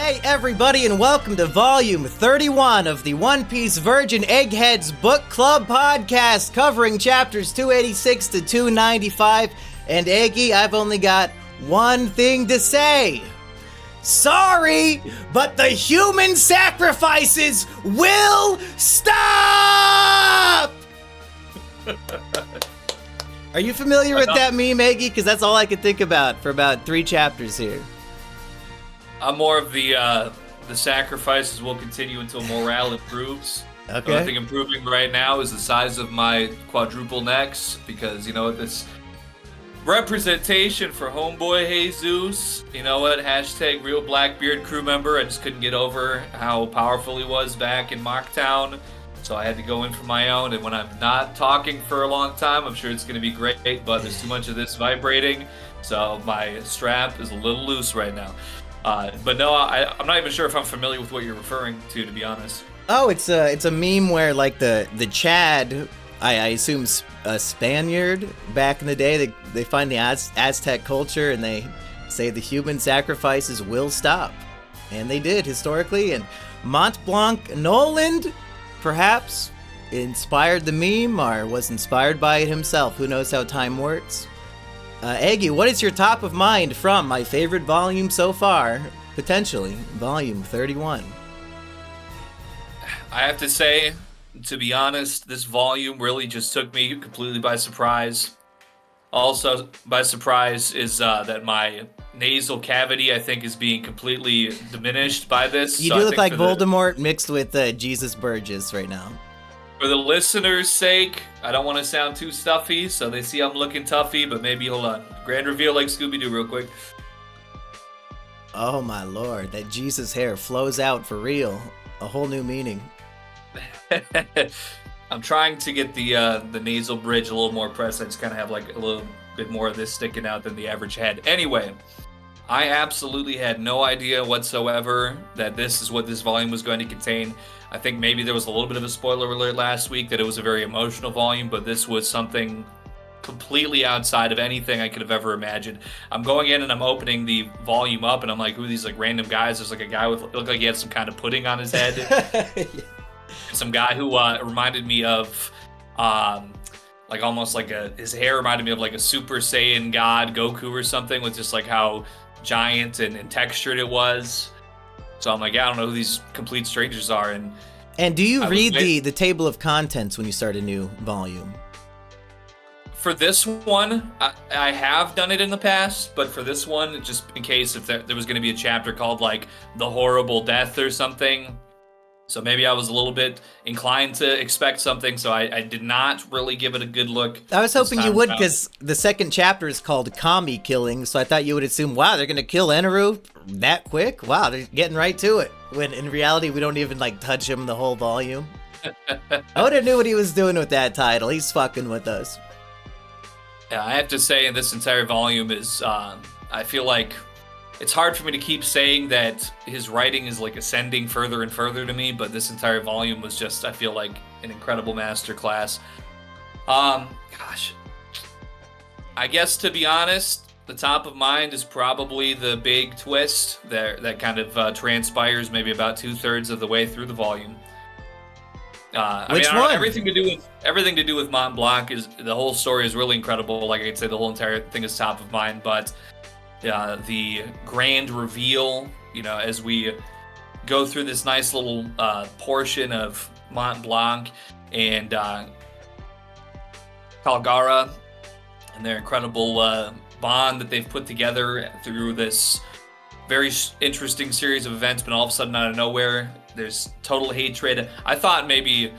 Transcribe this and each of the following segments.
Hey everybody, and welcome to volume 31 of the One Piece Virgin Eggheads Book Club podcast, covering chapters 286 to 295. And Eggy, I've only got one thing to say. Sorry, but the human sacrifices will stop! Are you familiar with that meme, Eggy? Because that's all I could think about for about 3 chapters here. I'm more of the sacrifices will continue until morale improves. Okay. The only thing improving right now is the size of my quadruple necks, because, you know, this representation for homeboy Jesus, you know what, hashtag real Blackbeard crew member. I just couldn't get over how powerful he was back in Mocktown, so I had to go in for my own. And when I'm not talking for a long time, I'm sure it's going to be great, but there's too much of this vibrating, so my strap is a little loose right now. But no, I'm not even sure if I'm familiar with what you're referring to be honest. Oh, it's a meme where, like, the Chad, I assume a Spaniard back in the day, they find the Aztec culture and they say the human sacrifices will stop. And they did, historically. And Mont Blanc Noland, perhaps, inspired the meme or was inspired by it himself. Who knows how time works? Eggy, what is your top of mind from my favorite volume so far? Potentially, volume 31. I have to say, to be honest, this volume really just took me completely by surprise. Also, by surprise is that my nasal cavity, I think, is being completely diminished by this. You do look like Voldemort mixed with Jesus Burgess right now. For the listeners' sake, I don't want to sound too stuffy, so they see I'm looking toughy, but maybe, hold on. Grand reveal like Scooby-Doo real quick. Oh my lord, that Jesus hair flows out for real. A whole new meaning. I'm trying to get the nasal bridge a little more pressed. I just kind of have like a little bit more of this sticking out than the average head. Anyway, I absolutely had no idea whatsoever that this is what this volume was going to contain. I think maybe there was a little bit of a spoiler alert last week that it was a very emotional volume, but this was something completely outside of anything I could have ever imagined. I'm going in and I'm opening the volume up and I'm like, who are these like random guys? There's like a guy with, looked like he had some kind of pudding on his head. Some guy who reminded me of like almost like his hair reminded me of like a Super Saiyan God Goku or something, with just like how giant and textured it was. So I'm like, yeah, I don't know who these complete strangers are. And do you read the table of contents when you start a new volume? For this one, I have done it in the past, but for this one, just in case if there was going to be a chapter called like The Horrible Death or something. So maybe I was a little bit inclined to expect something, so I did not really give it a good look. I was hoping you would, because the second chapter is called Kami Killing, so I thought you would assume, wow, they're going to kill Eneru that quick? Wow, they're getting right to it. When in reality, we don't even like touch him the whole volume. I would have knew what he was doing with that title. He's fucking with us. Yeah, I have to say, this entire volume is, I feel like it's hard for me to keep saying that his writing is like ascending further and further to me, but this entire volume was just, I feel like, an incredible masterclass. Gosh, I guess to be honest, the top of mind is probably the big twist that kind of transpires maybe about 2/3 of the way through the volume. Which one? Everything to do with Mont Blanc is, the whole story is really incredible. Like I could say, the whole entire thing is top of mind, but the grand reveal, you know, as we go through this nice little portion of Mont Blanc and Calgara and their incredible bond that they've put together through this very interesting series of events, but all of a sudden out of nowhere, there's total hatred. I thought maybe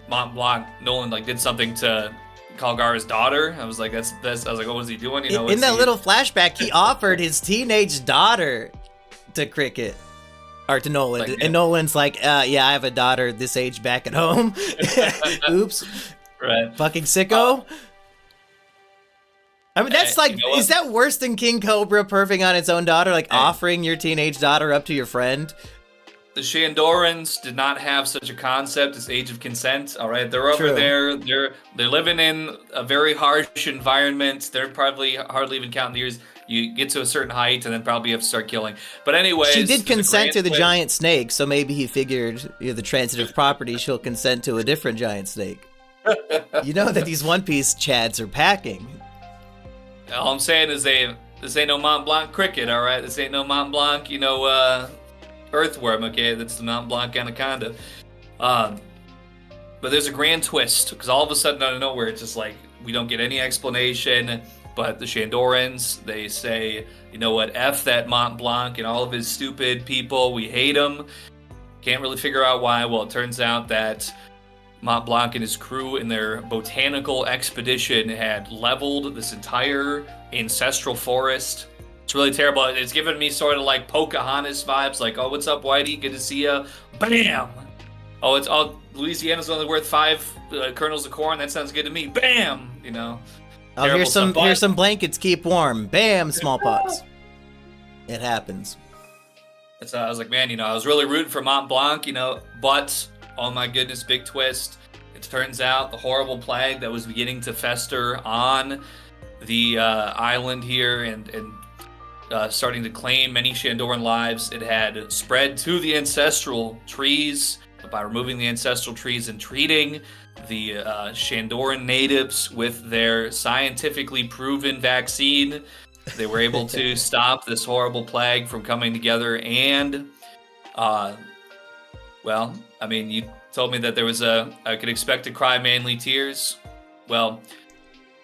Mont Blanc, Noland, like did something to Calgara's daughter. I was like, I was like, what was he doing? You know, in that little flashback, he offered his teenage daughter to Cricket, or to Noland, like, and Noland's like, yeah, I have a daughter this age back at home. Oops. Right. Fucking sicko. I mean, that's like, you know, is that worse than King Cobra perving on its own daughter? Like offering your teenage daughter up to your friend? the Shandorans did not have such a concept as age of consent. All right, they're over True. there. They're living in a very harsh environment. They're probably hardly even counting the years. You get to a certain height, and then probably have to start killing. But anyways, She did there's a consent to grand the twist. giant snake, so maybe he figured, the transitive property, she'll consent to a different giant snake. You know that these One Piece chads are packing. All I'm saying is this ain't no Mont Blanc cricket, all right? This ain't no Mont Blanc, earthworm, okay? That's the Mont Blanc anaconda. But there's a grand twist, because all of a sudden, out of nowhere, it's just like, we don't get any explanation, but the Shandorans, they say, you know what, F that Mont Blanc and all of his stupid people, we hate him. Can't really figure out why. Well, it turns out that Mont Blanc and his crew in their botanical expedition had leveled this entire ancestral forest. It's really terrible. It's giving me sort of like Pocahontas vibes, like, oh, what's up, Whitey? Good to see ya. Bam! Oh, it's all Louisiana's only worth 5 kernels of corn. That sounds good to me. Bam! Oh, here's some blankets, keep warm. Bam, smallpox. It happens. So I was like, man, I was really rooting for Mont Blanc, but, oh my goodness, big twist. It turns out the horrible plague that was beginning to fester on the island here and starting to claim many Shandoran lives, it had spread to the ancestral trees. By removing the ancestral trees and treating the Shandoran natives with their scientifically proven vaccine, they were able to stop this horrible plague from coming together. And, you told me that there was I could expect to cry manly tears. Well,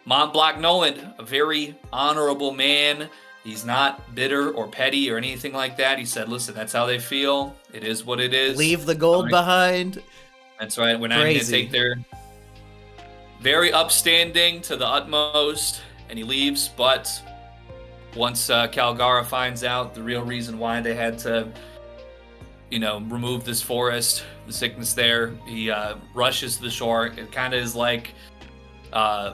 Mont Blanc Noland, a very honorable man. He's not bitter or petty or anything like that. He said, listen, that's how they feel. It is what it is. Leave the gold behind. That's right. We're not going to take their very upstanding to the utmost. And he leaves. But once Calgara finds out the real reason why they had to, remove this forest, the sickness there, he rushes to the shore. It kind of is like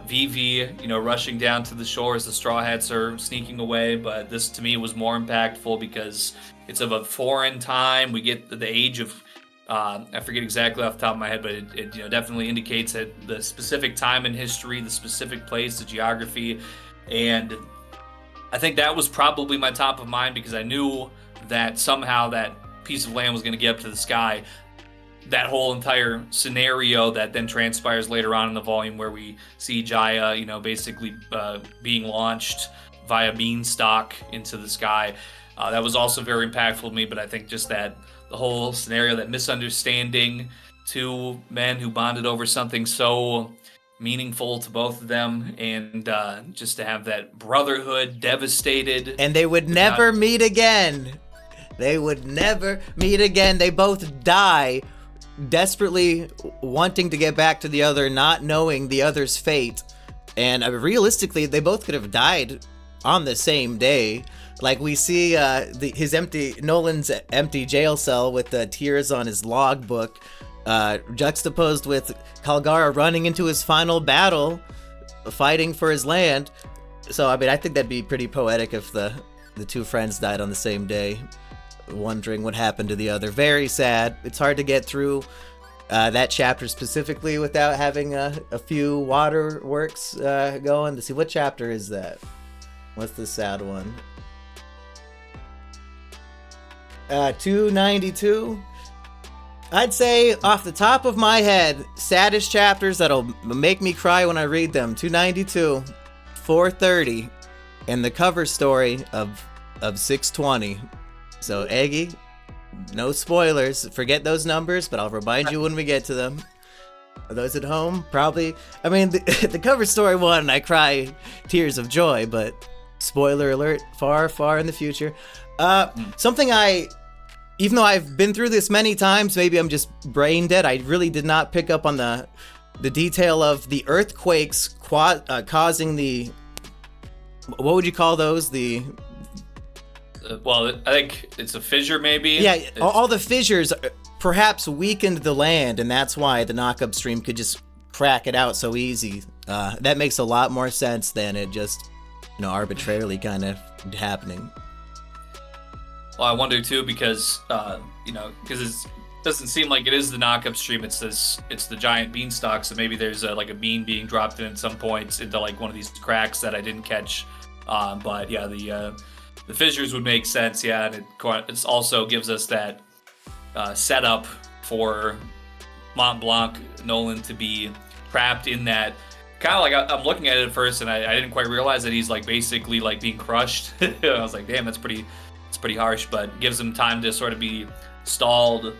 Vivi, rushing down to the shore as the Straw Hats are sneaking away. But this, to me, was more impactful because it's of a foreign time. We get the age of, I forget exactly off the top of my head, but it definitely indicates that the specific time in history, the specific place, the geography. And I think that was probably my top of mind because I knew that somehow that piece of land was going to get up to the sky. That whole entire scenario that then transpires later on in the volume where we see Jaya, basically being launched via beanstalk into the sky. That was also very impactful to me, but I think just that the whole scenario, that misunderstanding, two men who bonded over something so meaningful to both of them, and just to have that brotherhood devastated. And they would never meet again. They would never meet again. They both die desperately wanting to get back to the other, not knowing the other's fate. And realistically, they both could have died on the same day. Like we see Nolan's empty jail cell with the tears on his logbook, juxtaposed with Calgara running into his final battle, fighting for his land. So, I think that'd be pretty poetic if the two friends died on the same day, wondering what happened to the other. Very sad. It's hard to get through that chapter specifically without having a few waterworks going. To see, what chapter is that? What's the sad one? 292. I'd say off the top of my head, saddest chapters that'll make me cry when I read them. 292, 430, and the cover story of 620. So, Eggy, no spoilers. Forget those numbers, but I'll remind you when we get to them. Those at home, probably. The cover story one, I cry tears of joy, but spoiler alert, far, far in the future. Something even though I've been through this many times, maybe I'm just brain dead, I really did not pick up on the detail of the earthquakes causing the, what would you call those? Well, I think it's a fissure, maybe. Yeah, all the fissures perhaps weakened the land, and that's why the knock-up stream could just crack it out so easy. That makes a lot more sense than it just, arbitrarily kind of happening. Well, I wonder too because because it doesn't seem like it is the knockup stream. It's the giant beanstalk. So maybe there's like a bean being dropped in at some points into like one of these cracks that I didn't catch. But yeah, the fissures would make sense. Yeah, and it also gives us that setup for Mont Blanc Noland to be trapped in that. Kind of like I'm looking at it at first, and I didn't quite realize that he's like basically like being crushed. I was like, damn, it's pretty harsh, but gives him time to sort of be stalled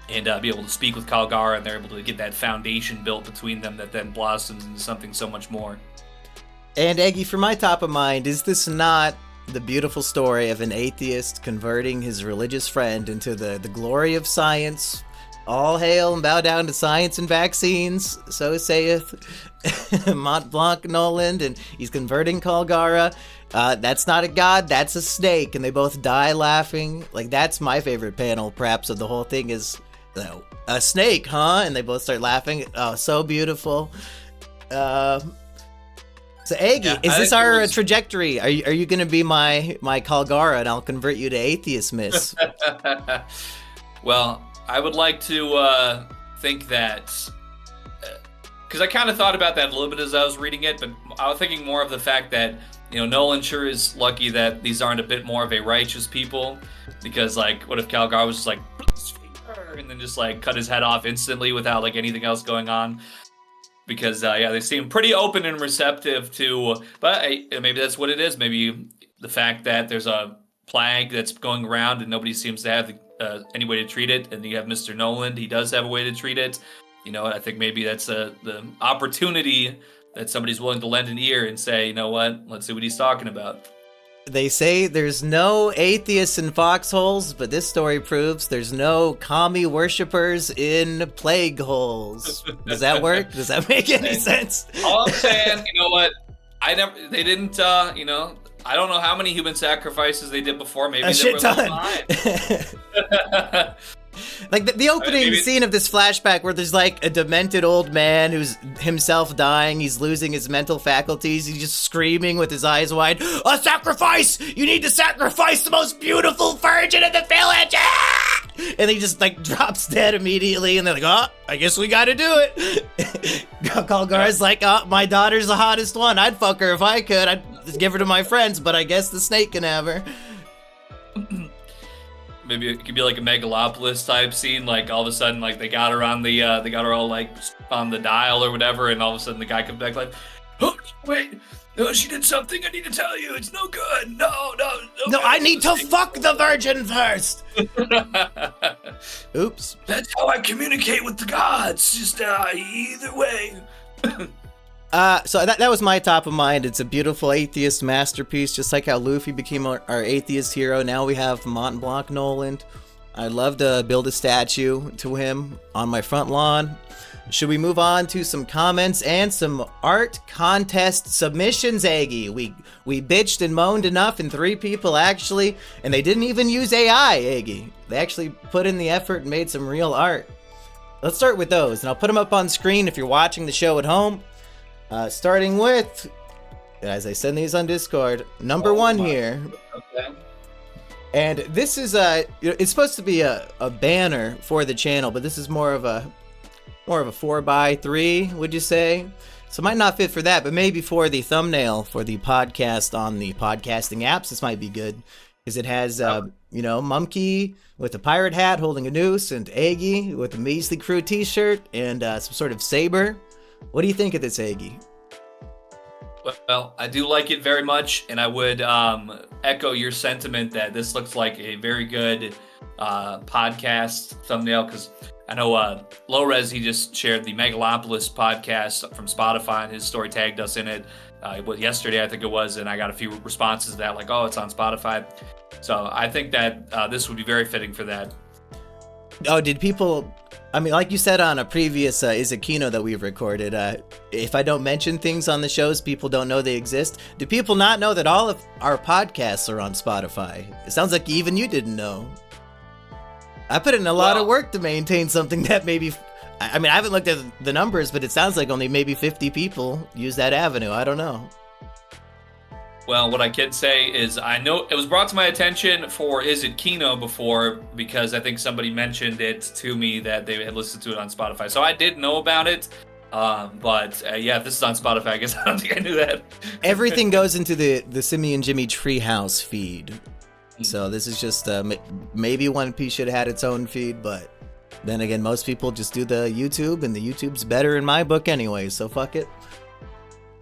and be able to speak with Calgara, and they're able to get that foundation built between them that then blossoms into something so much more. And Eggy, for my top of mind, is this not the beautiful story of an atheist converting his religious friend into the glory of science? All hail and bow down to science and vaccines, so saith Mont Blanc Noland, and he's converting Calgara. That's not a god, that's a snake, and they both die laughing. Like, that's my favorite panel, perhaps, of the whole thing is, a snake, huh? And they both start laughing. Oh, so beautiful. So, Aggie, is this our trajectory? Are you going to be my Calgara, and I'll convert you to atheist, miss? Well, I would like to think that, because I kind of thought about that a little bit as I was reading it, but I was thinking more of the fact that, Nolan sure is lucky that these aren't a bit more of a righteous people, because, like, what if Calgara was just like, and then just, like, cut his head off instantly without, like, anything else going on? Because, they seem pretty open and receptive to, but maybe that's what it is. Maybe the fact that there's a plague that's going around and nobody seems to have any way to treat it, and you have Mr. Noland, he does have a way to treat it. I think maybe that's the opportunity that somebody's willing to lend an ear and say, you know what, let's see what he's talking about. They say there's no atheists in foxholes, but this story proves there's no kami worshippers in plague holes. Does that work? Does that make any sense? All I'm saying, you know what, they didn't, I don't know how many human sacrifices they did before. Maybe a shit ton. Like the opening scene of this flashback where there's like a demented old man who's himself dying. He's losing his mental faculties. He's just screaming with his eyes wide, "A sacrifice! You need to sacrifice the most beautiful virgin in the village!" Ah! And he just like drops dead immediately. And they're like, "Oh, I guess we got to do it." Calgara's like, "Oh, my daughter's the hottest one. I'd fuck her if I could. I'd give her to my friends, but I guess the snake can have her." Maybe it could be like a Megalopolis type scene, like all of a sudden, like they got her on the, they got her all like on the dial or whatever, and all of a sudden the guy comes back like, "Oh, wait, no, she did something. I need to tell you, it's no good. No, I need to fuck the virgin first." Oops. That's how I communicate with the gods. Just either way. So that was my top of mind. It's a beautiful atheist masterpiece, just like how Luffy became our atheist hero. Now we have Mont Blanc Noland. I'd love to build a statue to him on my front lawn. Should we move on to some comments and some art contest submissions, Aggie? We bitched and moaned enough, and 3 people actually, and they didn't even use AI, Aggie. They actually put in the effort and made some real art. Let's start with those, and I'll put them up on screen if you're watching the show at home. Starting with, as I send these on Discord, number 1 here. Okay. And this is it's supposed to be a banner for the channel, but this is more of a 4x3, would you say? So it might not fit for that, but maybe for the thumbnail for the podcast on the podcasting apps, this might be good. Because it has, Mumkey with a pirate hat holding a noose, and Aggie with a Measly Crew t-shirt, and some sort of saber. What do you think of this, Aggie? Well, I do like it very much, and I would echo your sentiment that this looks like a very good podcast thumbnail, because I know Low-Res, he just shared the Megalopolis podcast from Spotify, and his story tagged us in it. Yesterday, I think it was, and I got a few responses to that, like, "Oh, it's on Spotify." So I think that this would be very fitting for that. Oh, did people... I mean, like you said on a previous Izakino that we've recorded, if I don't mention things on the shows, people don't know they exist. Do people not know that all of our podcasts are on Spotify? It sounds like even you didn't know. I put in a lot of work to maintain something that maybe... I mean, I haven't looked at the numbers, but it sounds like only maybe 50 people use that avenue. I don't know. Well, what I can say is I know it was brought to my attention for Is It Kino before, because I think somebody mentioned it to me that they had listened to it on Spotify. So I did know about it. But yeah, if this is on Spotify, I guess I don't think I knew that. Everything goes into the Simi and Jimmy Treehouse feed. So this is just maybe One Piece should have had its own feed, but then again, most people just do the YouTube, and the YouTube's better in my book anyway, so fuck it.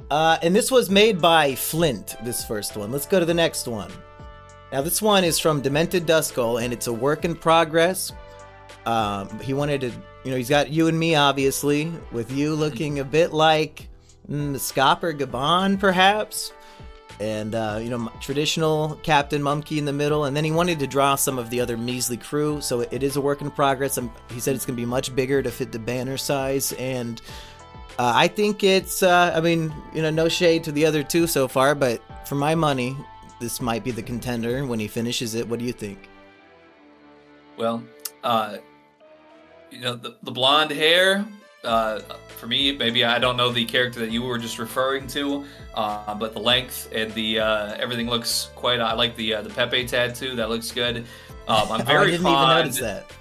And this was made by Flint, this first one. Let's go to the next one. Now this one is from Demented Duskull, and it's a work in progress. He wanted to, he's got you and me, obviously, with you looking a bit like Scopper Gabon, perhaps. And, traditional Captain Mumkey in the middle. And then he wanted to draw some of the other measly crew, so it is a work in progress. He said it's going to be much bigger to fit the banner size, and I think it's, no shade to the other two so far, but for my money, this might be the contender when he finishes it. What do you think? Well, the blonde hair, for me, maybe I don't know the character that you were just referring to, but the length and the everything looks quite. I like the Pepe tattoo. That looks good. I'm very I didn't even notice that.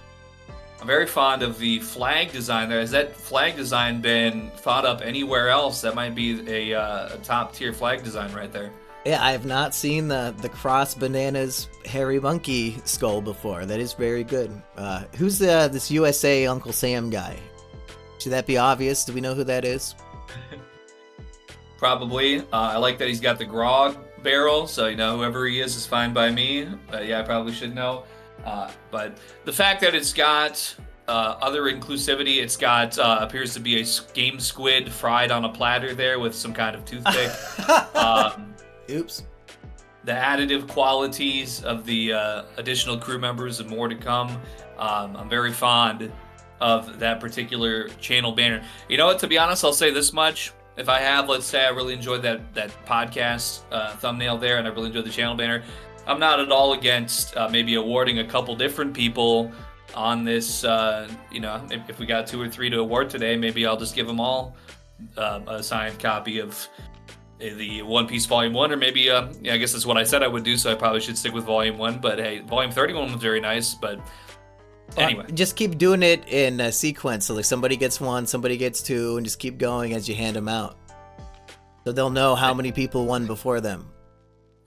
I'm very fond of the flag design there. Has that flag design been thought up anywhere else? That might be a top tier flag design right there. Yeah, I have not seen the cross bananas hairy monkey skull before. That is very good. Who's this USA Uncle Sam guy? Should that be obvious? Do we know who that is? Probably. I like that he's got the grog barrel, so whoever he is fine by me. Yeah, I probably should know. But the fact that it's got other inclusivity, it's got appears to be a game squid fried on a platter there with some kind of toothpick. Oops. The additive qualities of the additional crew members and more to come. I'm very fond of that particular channel banner. You know what? To be honest, I'll say this much. If I have, let's say I really enjoyed that podcast thumbnail there, and I really enjoyed the channel banner, I'm not at all against maybe awarding a couple different people on this. If we got 2 or 3 to award today, maybe I'll just give them all a signed copy of the One Piece Volume 1, or maybe, I guess that's what I said I would do, so I probably should stick with Volume 1. But hey, Volume 31 was very nice, but anyway. Just keep doing it in a sequence, so like somebody gets 1, somebody gets 2, and just keep going as you hand them out. So they'll know how many people won before them.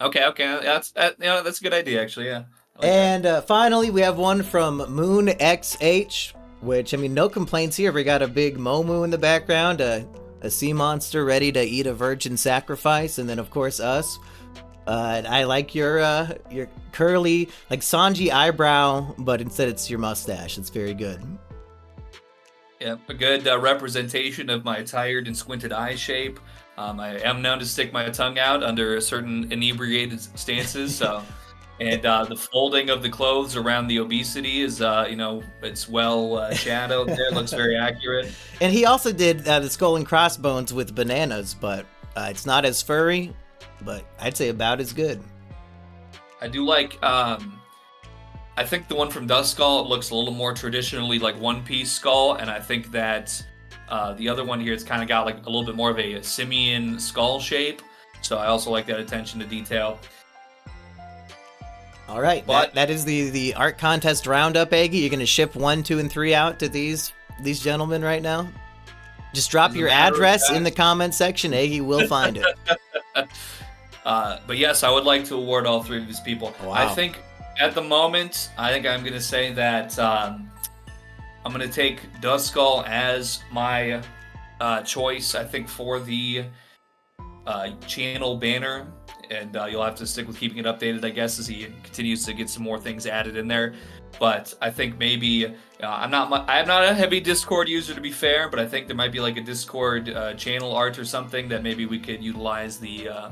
Okay, that's a good idea, actually, yeah. Finally, we have one from Moon XH, which, no complaints here. We got a big Momu in the background, a sea monster ready to eat a virgin sacrifice, and then, of course, us. I like your curly, like Sanji eyebrow, but instead it's your mustache. It's very good. Yeah, a good representation of my tired and squinted eye shape. I am known to stick my tongue out under certain inebriated stances, so, and the folding of the clothes around the obesity is, it's well shadowed there. Looks very accurate. And he also did the skull and crossbones with bananas, but it's not as furry, but I'd say about as good. I do like, I think the one from Duskull looks a little more traditionally like One Piece skull, and I think that the other one here, it's kind of got like a little bit more of a simian skull shape. So I also like that attention to detail. All right, but that is the art contest roundup, Aggie. You're going to ship 1, 2, and 3 out to these gentlemen right now? Just drop your address in the comment section. Aggie will find it. But yes, I would like to award all 3 of these people. Wow. I think at the moment, I'm going to say that I'm going to take Duskull as my choice, I think, for the channel banner. And you'll have to stick with keeping it updated, I guess, as he continues to get some more things added in there. But I think maybe I'm not a heavy Discord user, to be fair, but I think there might be like a Discord channel art or something that maybe we could utilize the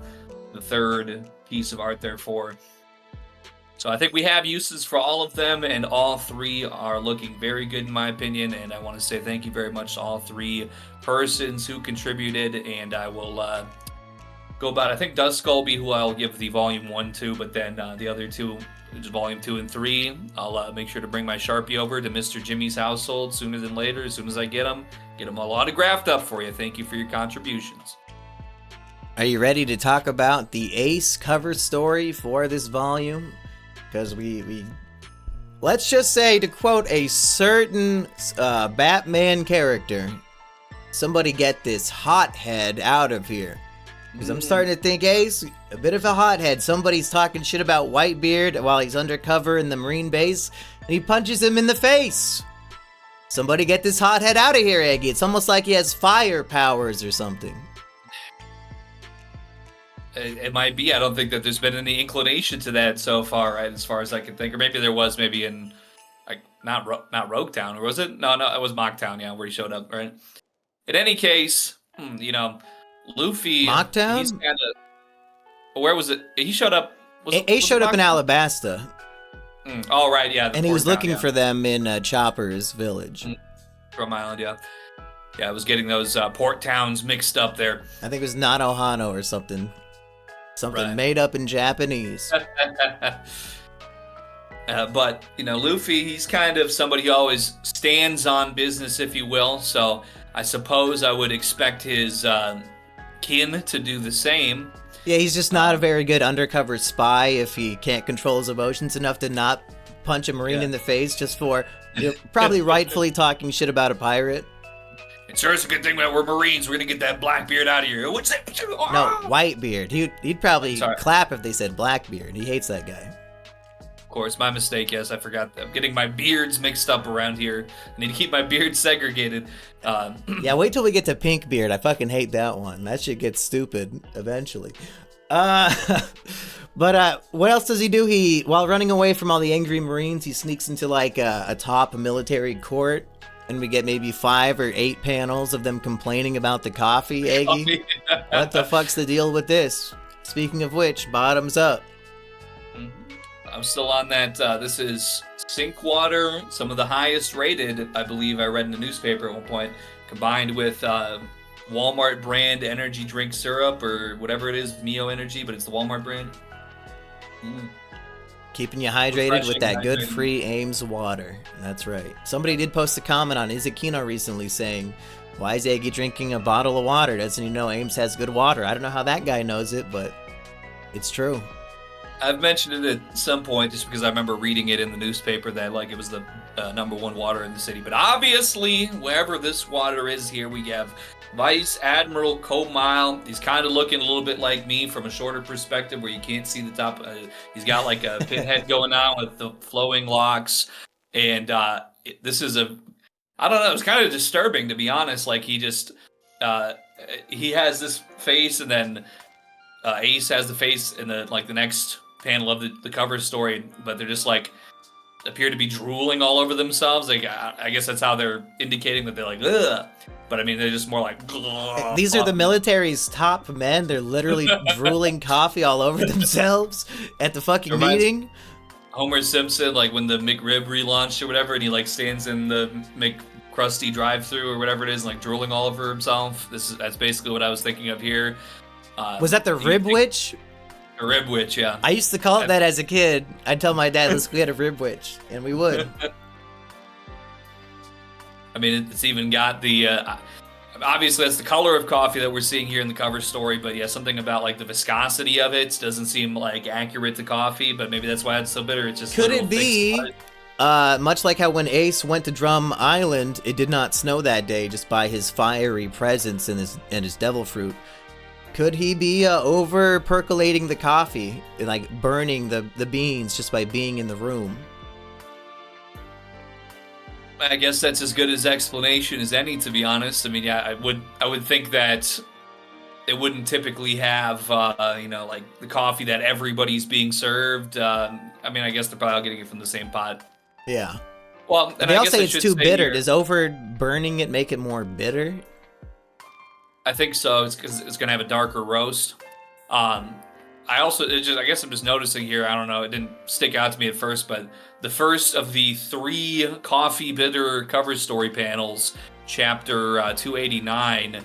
third piece of art there for. So I think we have uses for all of them, and all 3 are looking very good in my opinion. And I want to say thank you very much to all 3 persons who contributed, and I will go about. I think Duskull will be who I'll give the Volume 1 to, but then the other 2, which is Volume 2 and 3, I'll make sure to bring my Sharpie over to Mr. Jimmy's household sooner than later. As soon as I get them all autographed up for you. Thank you for your contributions. Are you ready to talk about the Ace cover story for this volume? Because we let's just say, to quote a certain Batman character, somebody get this hothead out of here. Because I'm starting to think, Ace, a bit of a hothead. Somebody's talking shit about Whitebeard while he's undercover in the Marine base, and he punches him in the face. Somebody get this hothead out of here, Eggy. It's almost like he has fire powers or something. It might be. I don't think that there's been any inclination to that so far, right? As far as I can think, or maybe there was, maybe in like not Rogue Town, or was it? No, it was Mocktown, yeah, where he showed up, right? In any case, Luffy. Mocktown? He's kind of. Where was it? He showed up. Ace showed up in Alabasta. Oh right, yeah. And he was looking for them in Chopper's village. From Island, yeah. Yeah, I was getting those port towns mixed up there. I think it was Nanohano or something. Something made up in Japanese. But, Luffy, he's kind of somebody who always stands on business, if you will. So I suppose I would expect his kin to do the same. Yeah, he's just not a very good undercover spy if he can't control his emotions enough to not punch a Marine in the face just for probably rightfully talking shit about a pirate. It sure is a good thing that we're Marines. We're going to get that Blackbeard out of here. What's that? No, Whitebeard. He'd probably clap if they said Blackbeard. He hates that guy. Of course, my mistake. Yes, I forgot. I'm getting my beards mixed up around here. I need to keep my beard segregated. Yeah, wait till we get to Pinkbeard. I fucking hate that one. That shit gets stupid eventually. But what else does he do? While running away from all the angry Marines, he sneaks into like a top military court. And we get maybe 5 or 8 panels of them complaining about the coffee, Eggy. What the fuck's the deal with this? Speaking of which, bottoms up. I'm still on that. This is sink water, some of the highest rated, I believe I read in the newspaper at one point, combined with Walmart brand energy drink syrup or whatever it is, Mio Energy, but it's the Walmart brand. Keeping you hydrated with that good free Ames water. That's right. Somebody did post a comment on Izakino recently saying, why is Eggy drinking a bottle of water? Doesn't he know Ames has good water? I don't know how that guy knows it, but it's true. I've mentioned it at some point just because I remember reading it in the newspaper that like it was the number 1 water in the city. But obviously, wherever this water is here, we have Vice Admiral Komile. He's kind of looking a little bit like me from a shorter perspective where you can't see the top. He's got like a pinhead going on with the flowing locks. And this is I don't know, it's kind of disturbing to be honest. Like he just, he has this face and then Ace has the face in the next panel of the cover story, but they're just like, appear to be drooling all over themselves. Like I guess that's how they're indicating that they're like, ugh. But I mean, they're just more like. These are the military's top men. They're literally drooling coffee all over themselves at the fucking meeting. Homer Simpson, like when the McRib relaunched or whatever, and he like stands in the McCrusty drive-thru or whatever it is, like drooling all over himself. That's basically what I was thinking of here. Was that the Rib Witch? A Rib Witch, yeah. I used to call it that as a kid. I'd tell my dad, let's get a Rib Witch, and we would. I mean, it's even got the, obviously that's the color of coffee that we're seeing here in the cover story, but yeah, something about like the viscosity of it doesn't seem like accurate to coffee, but maybe that's why it's so bitter. It's just could it be, much like how when Ace went to Drum Island, it did not snow that day just by his fiery presence and his devil fruit. Could he be over percolating the coffee and like burning the beans just by being in the room? I guess that's as good as explanation as any, to be honest. I mean, yeah, I would think that it wouldn't typically have, like the coffee that everybody's being served. I mean, I guess they're probably all getting it from the same pot. Yeah. Well, and they all say it's too bitter. Does over burning it make it more bitter? I think so. It's because it's going to have a darker roast. I guess I'm just noticing here, I don't know, it didn't stick out to me at first, but the first of the 3 coffee bitter cover story panels, chapter 289,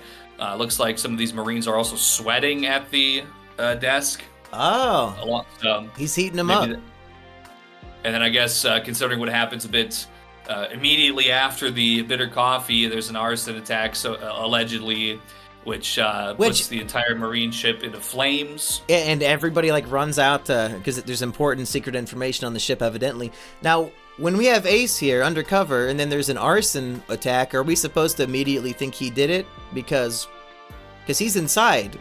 looks like some of these Marines are also sweating at the desk. Oh, he's heating them up. And then I guess considering what happens a bit immediately after the bitter coffee, there's an arson attack, so allegedly. which puts the entire Marine ship into flames. And everybody like runs out because there's important secret information on the ship, evidently. Now, when we have Ace here undercover, and then there's an arson attack, are we supposed to immediately think he did it because he's inside,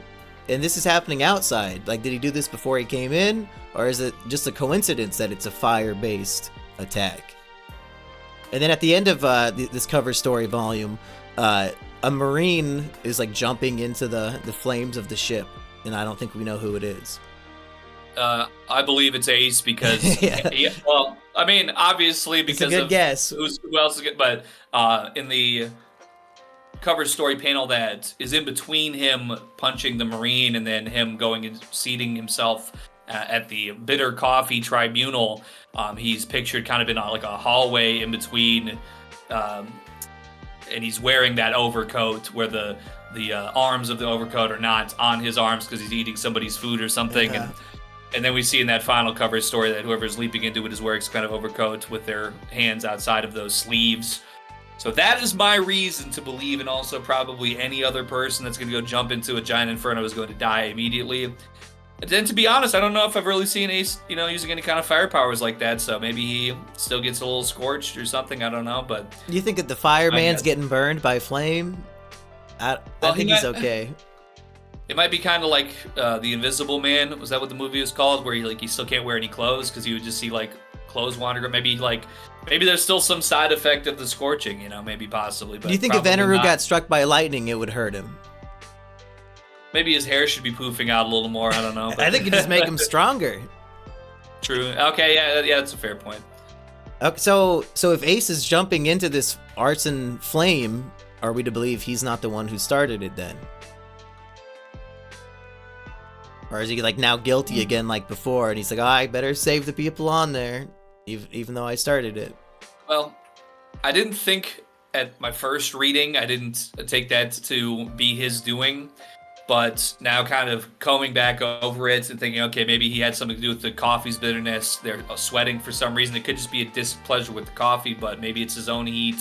and this is happening outside? Like, did he do this before he came in, or is it just a coincidence that it's a fire-based attack? And then at the end of this cover story volume, a Marine is like jumping into the flames of the ship, and I don't think we know who it is. I believe it's Ace because, well, I mean, obviously because it's a good guess. Who else is good, but in the cover story panel that is in between him punching the Marine and then him going and seating himself at the Bitter Coffee Tribunal, he's pictured kind of in like a hallway in between. And he's wearing that overcoat where the arms of the overcoat are not on his arms because he's eating somebody's food or something. Yeah. And then we see in that final cover story that whoever's leaping into it is wearing some kind of overcoat with their hands outside of those sleeves. So that is my reason to believe, and also probably any other person that's going to go jump into a giant inferno is going to die immediately. And then, to be honest, I don't know if I've really seen Ace, using any kind of fire powers like that. So maybe he still gets a little scorched or something. I don't know, but you think that the fireman's getting burned by flame? I think he's okay. It might be kind of like the Invisible Man. Was that what the movie was called? Where he still can't wear any clothes because you would just see like clothes wander. Maybe there's still some side effect of the scorching. Maybe possibly. But do you think if Eneru got struck by lightning, it would hurt him? Maybe his hair should be poofing out a little more. I don't know. But I think it just make him stronger. True. Okay. Yeah. That's a fair point. Okay, so if Ace is jumping into this arson flame, are we to believe he's not the one who started it then? Or is he like now guilty again like before, and he's like, I better save the people on there, even though I started it? Well, I didn't think at my first reading, I didn't take that to be his doing. But now kind of combing back over it and thinking, okay, maybe he had something to do with the coffee's bitterness. They're sweating for some reason. It could just be a displeasure with the coffee, but maybe it's his own heat.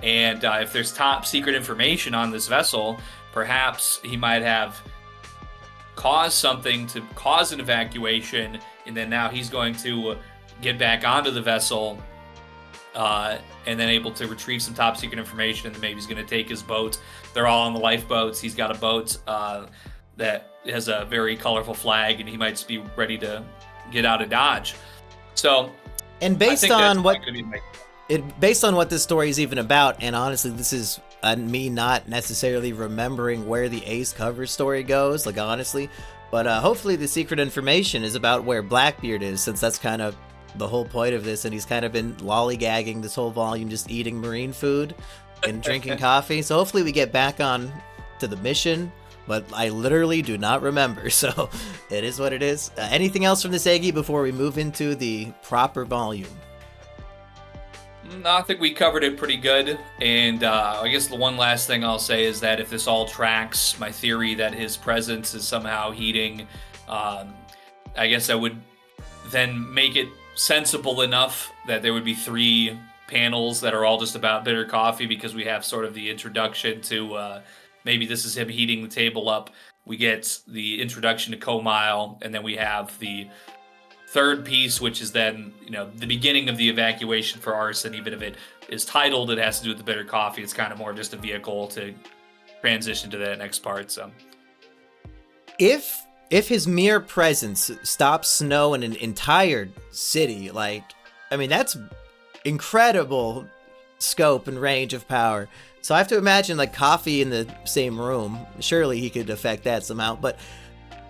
And if there's top secret information on this vessel, perhaps he might have caused something to cause an evacuation, and then now he's going to get back onto the vessel and then able to retrieve some top secret information, and then maybe he's going to take his boat. They're all on the lifeboats. He's got a boat that has a very colorful flag, and he might just be ready to get out of Dodge. So, and based on what this story is even about, and honestly, this is me not necessarily remembering where the Ace cover story goes, like honestly, but hopefully the secret information is about where Blackbeard is, since that's kind of the whole point of this, and he's kind of been lollygagging this whole volume, just eating marine food and drinking coffee. So hopefully we get back on to the mission, but I literally do not remember, so it is what it is. Anything else from this, Eggy, before we move into the proper volume? No, I think we covered it pretty good, and I guess the one last thing I'll say is that if this all tracks my theory that his presence is somehow heating, I guess I would then make it sensible enough that there would be 3 panels that are all just about bitter coffee, because we have sort of the introduction to maybe this is him heating the table up. We get the introduction to Comile, and then we have the third piece, which is then, the beginning of the evacuation for arson. Even if it is titled, it has to do with the bitter coffee. It's kind of more just a vehicle to transition to that next part. So if his mere presence stops snow in an entire city, that's incredible scope and range of power. So I have to imagine coffee in the same room. Surely he could affect that somehow. But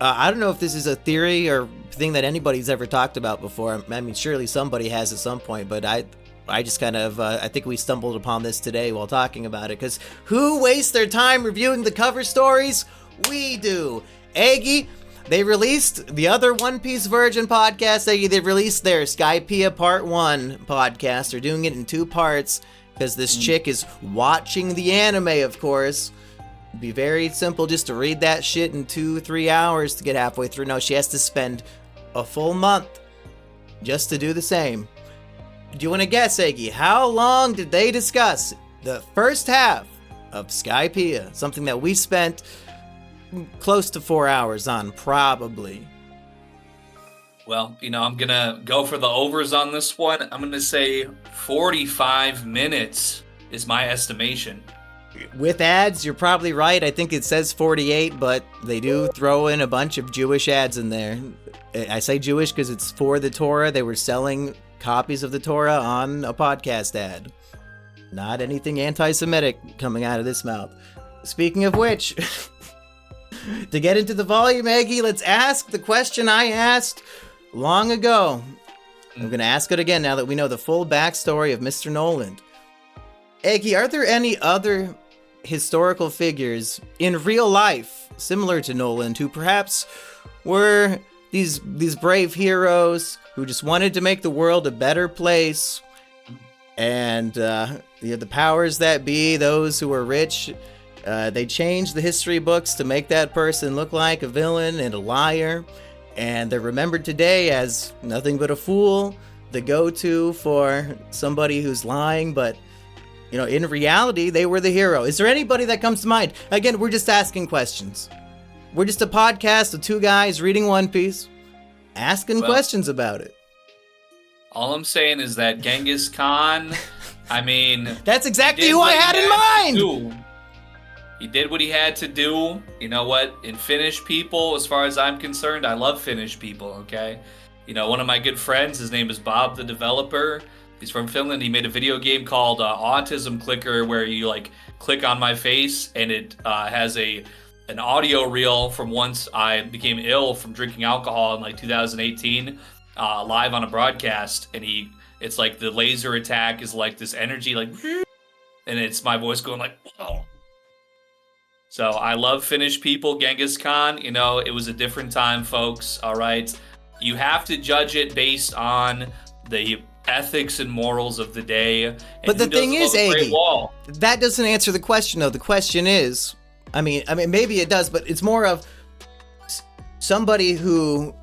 I don't know if this is a theory or thing that anybody's ever talked about before. I mean, surely somebody has at some point, but I just kind of, I think we stumbled upon this today while talking about it, because who wastes their time reviewing the cover stories? We do. Eggy, they released the other One Piece Virgin podcast. They released their Skypiea Part 1 podcast. They're doing it in 2 parts because this chick is watching the anime, of course. It'd be very simple just to read that shit in 2-3 hours to get halfway through. No, she has to spend a full month just to do the same. Do you want to guess, Eggy, how long did they discuss the first half of Skypiea, something that we spent close to 4 hours on, probably. Well, I'm going to go for the overs on this one. I'm going to say 45 minutes is my estimation. With ads, you're probably right. I think it says 48, but they do throw in a bunch of Jewish ads in there. I say Jewish because it's for the Torah. They were selling copies of the Torah on a podcast ad. Not anything anti-Semitic coming out of this mouth. Speaking of which, to get into the volume, Aggie, let's ask the question I asked long ago. I'm going to ask it again now that we know the full backstory of Mr. Noland. Aggie, are there any other historical figures in real life similar to Noland who perhaps were these brave heroes who just wanted to make the world a better place, and the powers that be, those who were rich, they changed the history books to make that person look like a villain and a liar, and they're remembered today as nothing but a fool, the go-to for somebody who's lying, but in reality, they were the hero. Is there anybody that comes to mind? Again, we're just asking questions. We're just a podcast of two guys reading One Piece, asking questions about it. All I'm saying is that Genghis Khan, that's exactly who I had in mind! He did what he had to do. You know what? In Finnish people, as far as I'm concerned, I love Finnish people, okay? One of my good friends, his name is Bob the Developer. He's from Finland. He made a video game called Autism Clicker, where you click on my face and it has an audio reel from once I became ill from drinking alcohol in 2018, live on a broadcast. And it's like the laser attack is like this energy, and it's my voice going whoa. So I love Finnish people. Genghis Khan, it was a different time, folks. All right. You have to judge it based on the ethics and morals of the day. But the thing is, Aggie, that doesn't answer the question, though. The question is, maybe it does, but it's more of somebody who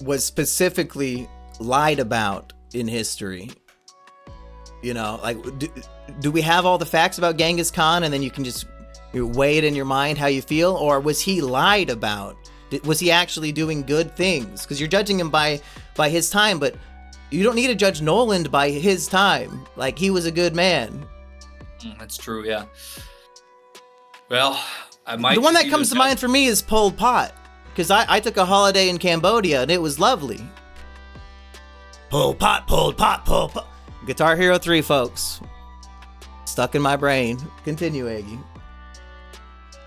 was specifically lied about in history. Do we have all the facts about Genghis Khan, and then you can just weigh it in your mind how you feel? Or was he lied about? Was he actually doing good things? Because you're judging him by his time, but you don't need to judge Noland by his time. He was a good man. That's true, yeah. Well, I might. The one that comes to mind for me is Pol Pot, because I took a holiday in Cambodia and it was lovely. Pol Pot, Pol Pot, Pol Pot. Guitar Hero 3, folks. Stuck in my brain. Continue, Aggie.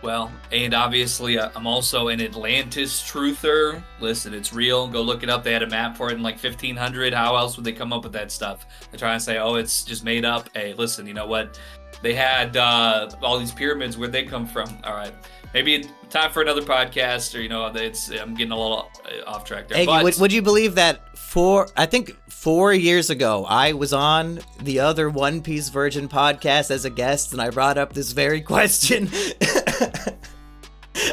Well, and obviously I'm also an Atlantis truther. Listen, it's real. Go look it up. They had a map for it in 1500. How else would they come up with that stuff? They try and say, oh, it's just made up. Hey, listen, you know what? They had all these pyramids. Where'd they come from? All right. Maybe time for another podcast, or, I'm getting a little off track there. Hey, would you believe that 4 years ago, I was on the other One Piece Virgin podcast as a guest, and I brought up this very question.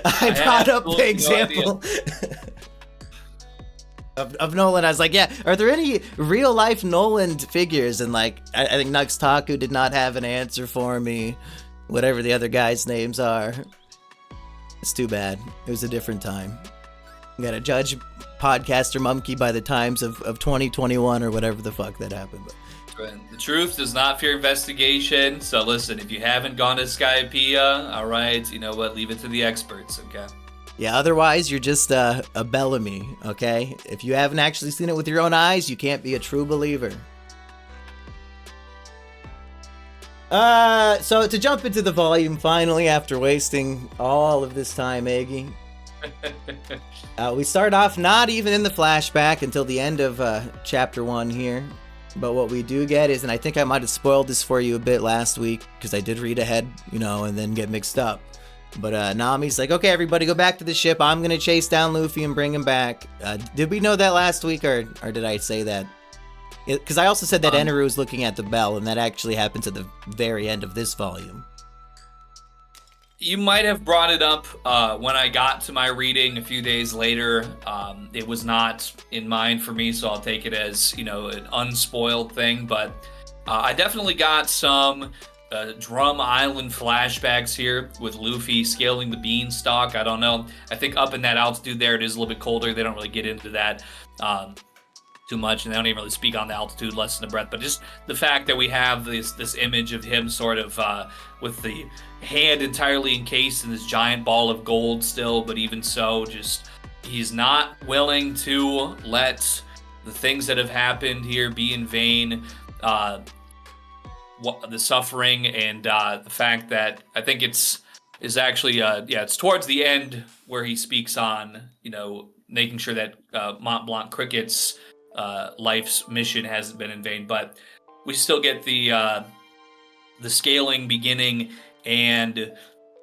I brought up the example of Noland. I was like, yeah, are there any real life Noland figures? And I think Nux Taku did not have an answer for me, whatever the other guys' names are. It's too bad. It was a different time. You gotta judge podcaster monkey by the times of 2021 or whatever the fuck that happened. But the truth does not fear investigation. So listen, if you haven't gone to Skypiea, all right, you know what? Leave it to the experts, okay? Yeah, otherwise you're just a Bellamy, okay? If you haven't actually seen it with your own eyes, you can't be a true believer. So to jump into the volume finally, after wasting all of this time, Aggie, we start off not even in the flashback until the end of chapter 1 here. But what we do get is, and I think I might have spoiled this for you a bit last week, because I did read ahead, and then get mixed up. But Nami's like, okay, everybody go back to the ship. I'm going to chase down Luffy and bring him back. Did we know that last week, or did I say that? Because I also said that Eneru was looking at the bell, and that actually happens at the very end of this volume. You might have brought it up when I got to my reading a few days later. It was not in mind for me, so I'll take it as, an unspoiled thing. But I definitely got some Drum Island flashbacks here with Luffy scaling the beanstalk. I don't know. I think up in that altitude there, it is a little bit colder. They don't really get into that too much, and they don't even really speak on the altitude, less than a breath. But just the fact that we have this image of him sort of with the hand entirely encased in this giant ball of gold still, but even so, just he's not willing to let the things that have happened here be in vain. The suffering and the fact that I think is actually it's towards the end where he speaks on making sure that Mont Blanc Cricket's life's mission hasn't been in vain, but we still get the scaling beginning, and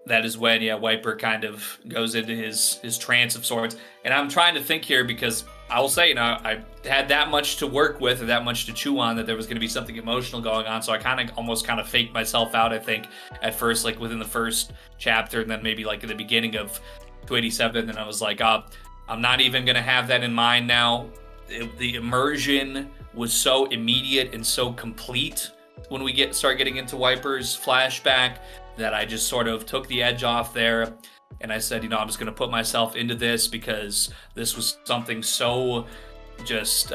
that is when Wiper kind of goes into his trance of sorts. And I'm trying to think here because I will say, I had that much to work with or that much to chew on that there was going to be something emotional going on. So I almost faked myself out, I think, at first, like within the first chapter, and then maybe like at the beginning of 287. And I was like, I'm not even going to have that in mind now. The immersion was so immediate and so complete when we start getting into Wiper's flashback that I just sort of took the edge off there. And I said, I'm just going to put myself into this because this was something so just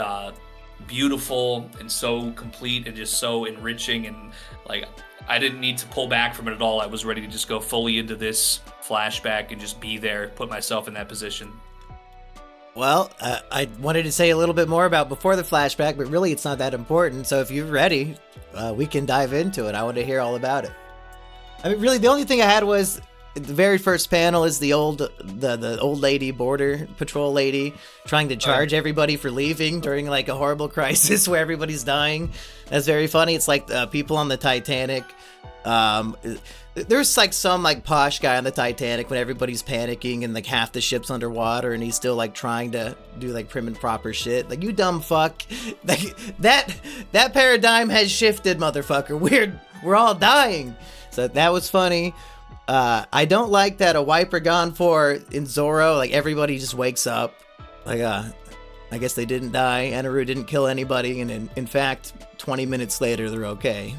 beautiful and so complete and just so enriching. And like, I didn't need to pull back from it at all. I was ready to just go fully into this flashback and just be there, put myself in that position. Well, I wanted to say a little bit more about before the flashback, but really it's not that important. So if you're ready, we can dive into it. I want to hear all about it. I mean, really, the only thing I had was the very first panel is the old lady, border patrol lady, trying to charge everybody for leaving during like a horrible crisis where everybody's dying. That's very funny. It's like people on the Titanic. There's like some like posh guy on the Titanic when everybody's panicking and like half the ship's underwater and he's still like trying to do like prim and proper shit. Like, you dumb fuck. Like that paradigm has shifted, motherfucker. We're all dying. So that was funny. I don't like that a Wiper gone for in Zoro, like everybody just wakes up. Like, I guess they didn't die. Eneru didn't kill anybody, and in fact, 20 minutes later, they're okay.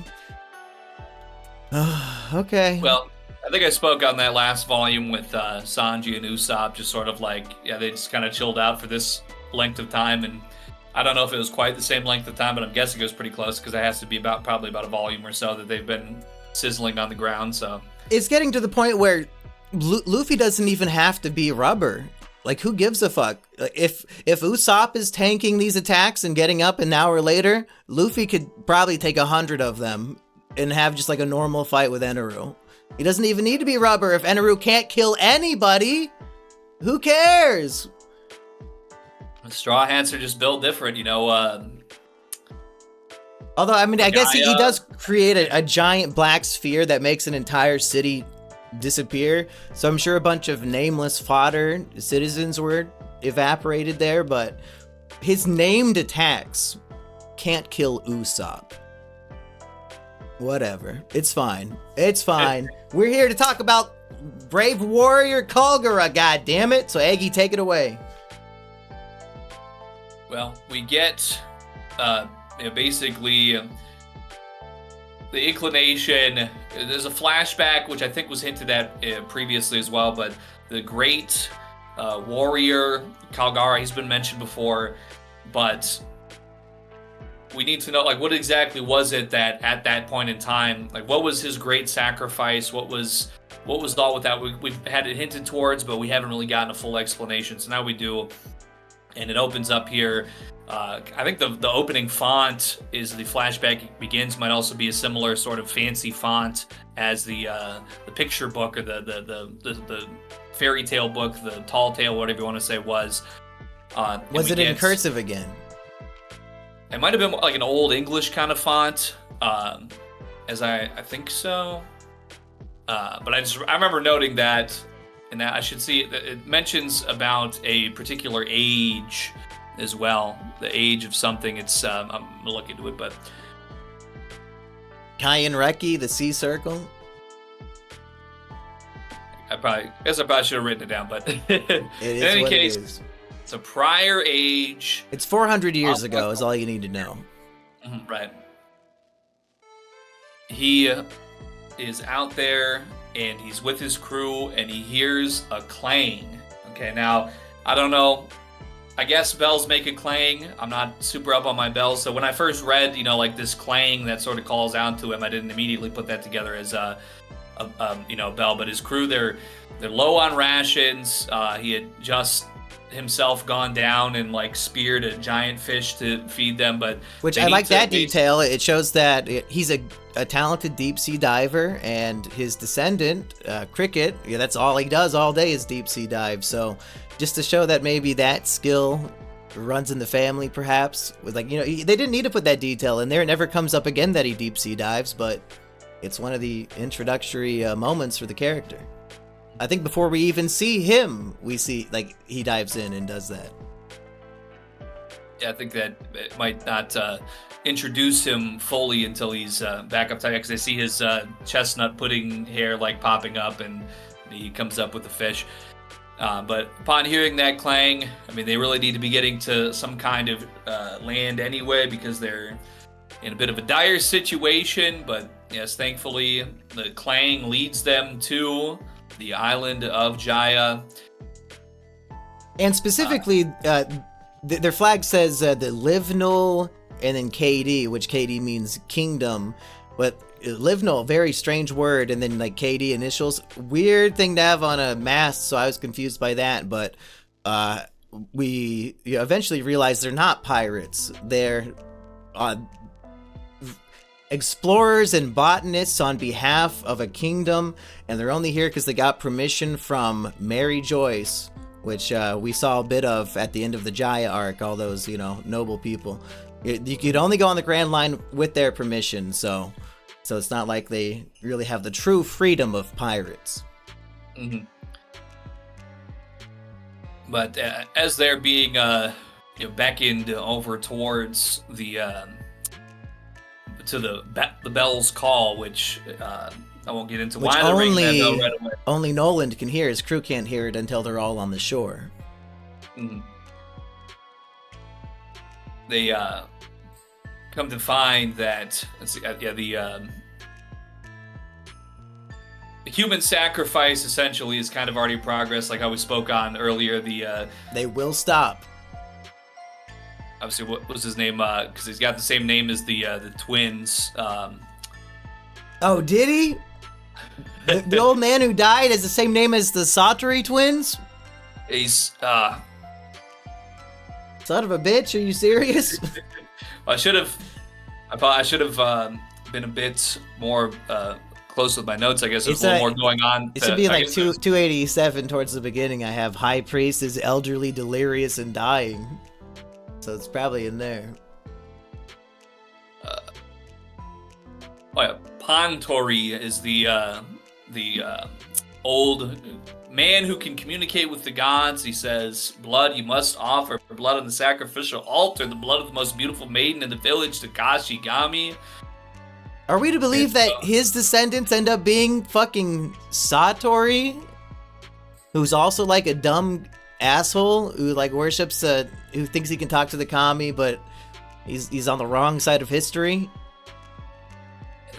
Okay. Well, I think I spoke on that last volume with Sanji and Usopp, just sort of like, they just kind of chilled out for this length of time, and I don't know if it was quite the same length of time, but I'm guessing it was pretty close because it has to be probably about a volume or so that they've been sizzling on the ground. So it's getting to the point where Luffy doesn't even have to be rubber. Like, who gives a fuck? If Usopp is tanking these attacks and getting up an hour later, Luffy could probably take 100 of them and have just like a normal fight with Eneru. He doesn't even need to be rubber. If Eneru can't kill anybody, who cares? Straw Hats are just built different, Although, I mean, I guess he does create a giant black sphere that makes an entire city disappear. So I'm sure a bunch of nameless fodder citizens were evaporated there, but his named attacks can't kill Usopp. Whatever. It's fine. It's fine. We're here to talk about Brave Warrior Calgara, goddammit. So, Eggy, take it away. Well, we get basically the inclination. There's a flashback, which I think was hinted at previously as well, but the great warrior Calgara, he's been mentioned before, but we need to know, like, what exactly was it that at that point in time, like, what was his great sacrifice? What was thought with that? We've had it hinted towards, but we haven't really gotten a full explanation. So now we do, and it opens up here. I think the opening font is the flashback begins might also be a similar sort of fancy font as the picture book or the fairy tale book, the tall tale, whatever you want to say was. Was it in cursive again? It might have been like an old English kind of font, as I think so. But I remember noting that, and that I should see it mentions about a particular age as well, the age of something. It's I'm gonna look into it, but Kayan Reki, the sea circle. I probably should have written it down, but in any case, it's a prior age. It's 400 years ago is all you need to know. Right. He is out there and he's with his crew and he hears a clang. Okay, now, I don't know. I guess bells make a clang. I'm not super up on my bells. So when I first read, like this clang that sort of calls out to him, I didn't immediately put that together as a bell. But his crew, they're low on rations. He had just himself gone down and like speared a giant fish to feed them. But which I like that detail. It shows that he's a talented deep sea diver, and his descendant, Cricket, that's all he does all day is deep sea dive. So just to show that maybe that skill runs in the family, perhaps, with they didn't need to put that detail in there. It never comes up again that he deep sea dives, but it's one of the introductory moments for the character. I think before we even see him, we see he dives in and does that. Yeah, I think that it might not introduce him fully until he's back up tight, because I see his chestnut pudding hair popping up, and he comes up with the fish. But upon hearing that clang, I mean, they really need to be getting to some kind of land anyway, because they're in a bit of a dire situation. But yes, thankfully, the clang leads them to the island of Jaya. And specifically, their flag says the Livnal and then KD, which KD means kingdom. But Livnal, very strange word, and then KD initials. Weird thing to have on a mast, so I was confused by that. But we eventually realized they're not pirates. They're explorers and botanists on behalf of a kingdom, and they're only here because they got permission from Mary Joyce, which we saw a bit of at the end of the Jaya arc, all those, noble people. You could only go on the Grand Line with their permission, so it's not like they really have the true freedom of pirates. Mm-hmm. But as they're being beckoned over towards the bell's call, which I won't get into why they're ringing that bell right away. Only Noland can hear. His crew can't hear it until they're all on the shore. Mm-hmm. They come to find that the human sacrifice essentially is kind of already progressed, like how we spoke on earlier. They will stop. Obviously, what was his name? Because he's got the same name as the twins. Oh, did he? The old man who died has the same name as the Satori twins? He's son of a bitch, are you serious? I should have been a bit more close with my notes. I guess there's a little more going on. It should be 287 towards the beginning. I have High Priest is elderly, delirious, and dying. So it's probably in there. Pontori is the old man who can communicate with the gods. He says, blood you must offer, blood on the sacrificial altar, the blood of the most beautiful maiden in the village, Takashi Gami. Are we to believe that his descendants end up being fucking Satori? Who's also a dumb asshole who worships who thinks he can talk to the kami, but he's on the wrong side of history?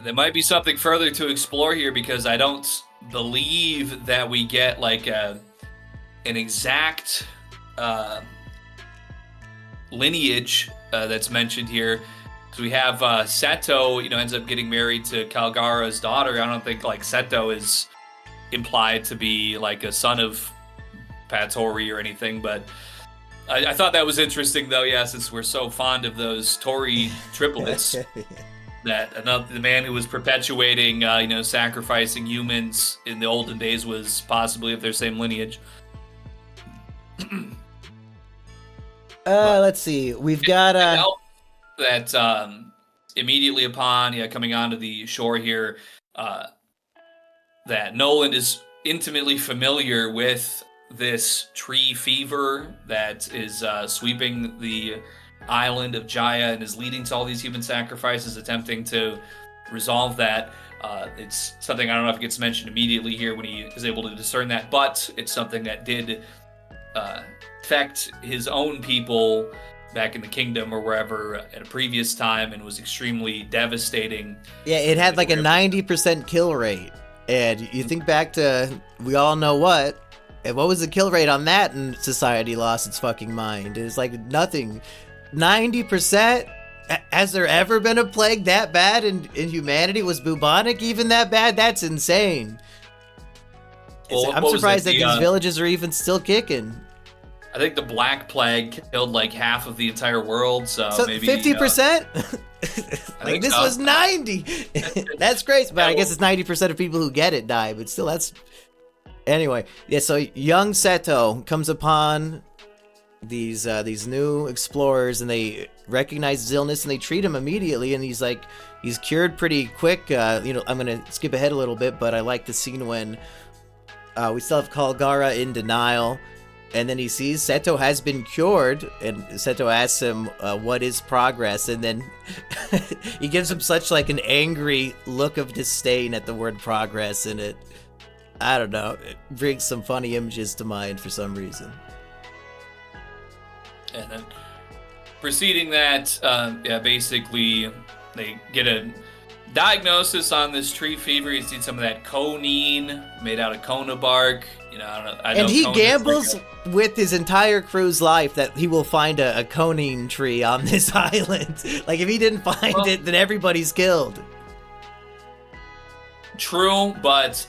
There might be something further to explore here, because I don't believe that we get an exact lineage that's mentioned here. So we have Seto, ends up getting married to Calgara's daughter. I don't think Seto is implied to be a son of Patori or anything, but I thought that was interesting, though. Yeah, since we're so fond of those Tori triplets. That the man who was perpetuating, sacrificing humans in the olden days was possibly of their same lineage. Let's see. We've got that immediately upon coming onto the shore here, that Noland is intimately familiar with this tree fever that is sweeping the island of Jaya and is leading to all these human sacrifices, attempting to resolve that. It's something, I don't know if it gets mentioned immediately here when he is able to discern that, but it's something that did affect his own people back in the kingdom or wherever at a previous time, and was extremely devastating. Yeah, it had like a 90% kill rate. And you think back to, we all know what, and what was the kill rate on that, and society lost its fucking mind. It was like nothing. 90%? Has there ever been a plague that bad in humanity? Was bubonic even that bad? That's insane. Well, I'm surprised that these villages are even still kicking. I think the Black Plague killed like half of the entire world, so maybe 50%. Like this so. Was 90. That's great, but I guess it's 90% of people who get it die. But still, that's anyway. Yeah, so young Seto comes upon these new explorers, and they recognize his illness and they treat him immediately, and he's cured pretty quick. I'm gonna skip ahead a little bit, but I like the scene when we still have Calgara in denial, and then he sees Seto has been cured, and Seto asks him what is progress, and then he gives him such like an angry look of disdain at the word progress, and it, I don't know, it brings some funny images to mind for some reason. And then preceding that, basically they get a diagnosis on this tree fever. He's seen some of that conine made out of Kona bark. I don't know. And he gambles with his entire crew's life that he will find a conine tree on this island. Like, if he didn't find it, then everybody's killed. True, but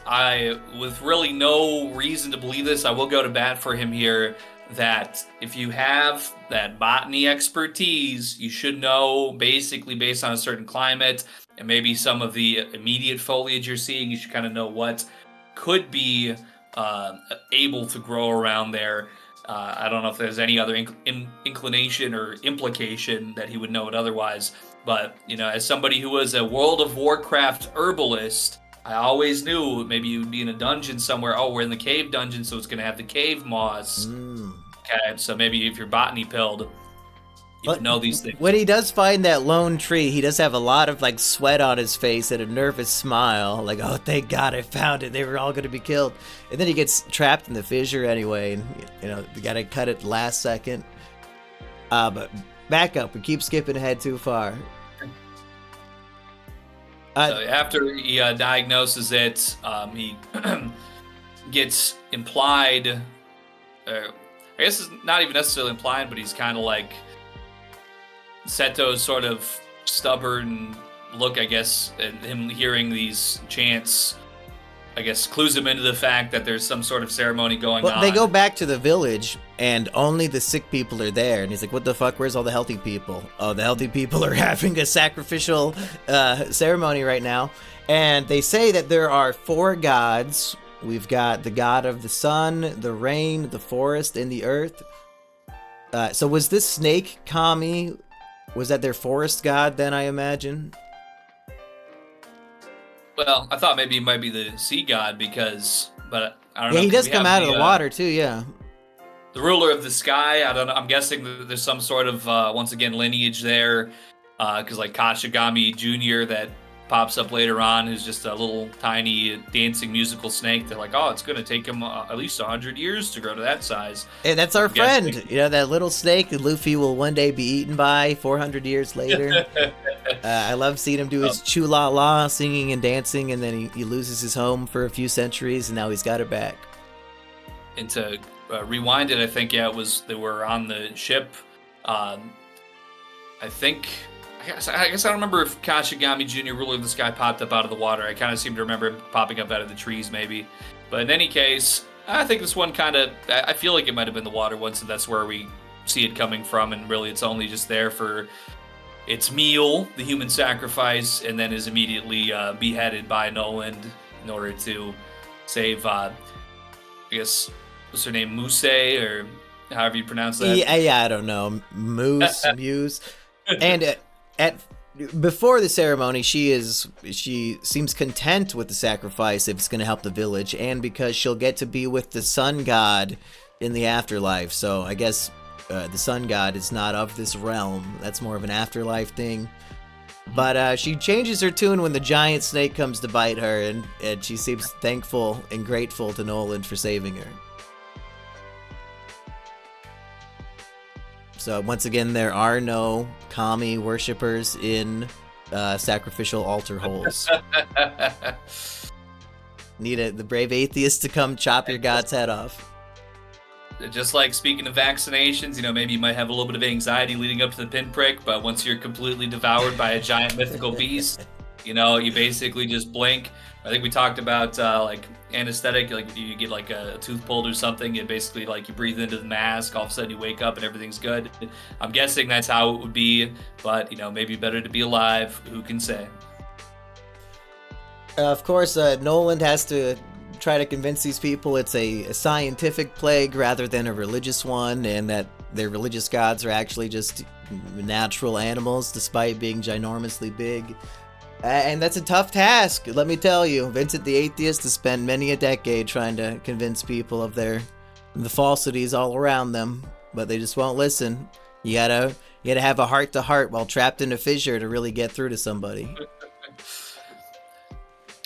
with really no reason to believe this, I will go to bat for him here. That if you have that botany expertise, you should know, basically based on a certain climate and maybe some of the immediate foliage you're seeing, you should kind of know what could be able to grow around there. I don't know if there's any other inclination or implication that he would know it otherwise, but as somebody who was a World of Warcraft herbalist, I always knew maybe you'd be in a dungeon somewhere. Oh, we're in the cave dungeon, so it's going to have the cave moss. Okay, so maybe if you're botany pilled, you would know these things. When he does find that lone tree, he does have a lot of like sweat on his face and a nervous smile. Like, oh, thank God I found it. They were all going to be killed. And then he gets trapped in the fissure anyway. And, you got to cut it last second. But back up. We keep skipping ahead too far. So after he diagnoses it, he gets implied, I guess it's not even necessarily implied, but he's kind of like Seto's sort of stubborn look, I guess, and him hearing these chants, I guess, clues him into the fact that there's some sort of ceremony going on. They go back to the village, and only the sick people are there. And he's like, what the fuck? Where's all the healthy people? Oh, the healthy people are having a sacrificial ceremony right now. And they say that there are 4 gods. We've got the god of the sun, the rain, the forest, and the earth. So was this snake Kami? Was that their forest god then, I imagine? Well, I thought maybe it might be the sea god but I don't know. Yeah, he does come out of the water too, yeah. The ruler of the sky, I don't know. I'm guessing that there's some sort of, once again, lineage there. Because like Kashigami Jr. that pops up later on, who's just a little tiny dancing musical snake. They're like, oh, it's going to take him at least 100 years to grow to that size. Hey, that's our friend. That little snake that Luffy will one day be eaten by 400 years later. I love seeing him do his choo-la-la, singing and dancing, and then he loses his home for a few centuries, and now he's got it back. And to rewind it, I think, they were on the ship. I guess I don't remember if Kashigami Jr., ruler of the sky, popped up out of the water. I kind of seem to remember him popping up out of the trees, maybe. But in any case, I think this one I feel like it might have been the water one, so that's where we see it coming from, and really it's only just there for its meal, the human sacrifice, and then is immediately beheaded by Noland in order to save, I guess, what's her name, Muse, or however you pronounce that? Yeah, I don't know. Muse. And before the ceremony, she seems content with the sacrifice if it's going to help the village, and because she'll get to be with the sun god in the afterlife. So I guess the sun god is not of this realm. That's more of an afterlife thing. But she changes her tune when the giant snake comes to bite her, and she seems thankful and grateful to Noland for saving her. So once again, there are no kami worshippers in sacrificial altar holes. Need the brave atheist to come chop your god's head off. Just like speaking of vaccinations, maybe you might have a little bit of anxiety leading up to the pinprick, but once you're completely devoured by a giant mythical beast, you basically just blink. I think we talked about like anesthetic, like you get like a tooth pulled or something, and basically like you breathe into the mask, all of a sudden you wake up and everything's good. I'm guessing that's how it would be, but maybe better to be alive. Who can say? Of course, Noland has to try to convince these people it's a scientific plague rather than a religious one, and that their religious gods are actually just natural animals despite being ginormously big. And that's a tough task, let me tell you. Vincent the Atheist has spent many a decade trying to convince people of the falsities all around them, but they just won't listen. You gotta have a heart-to-heart while trapped in a fissure to really get through to somebody.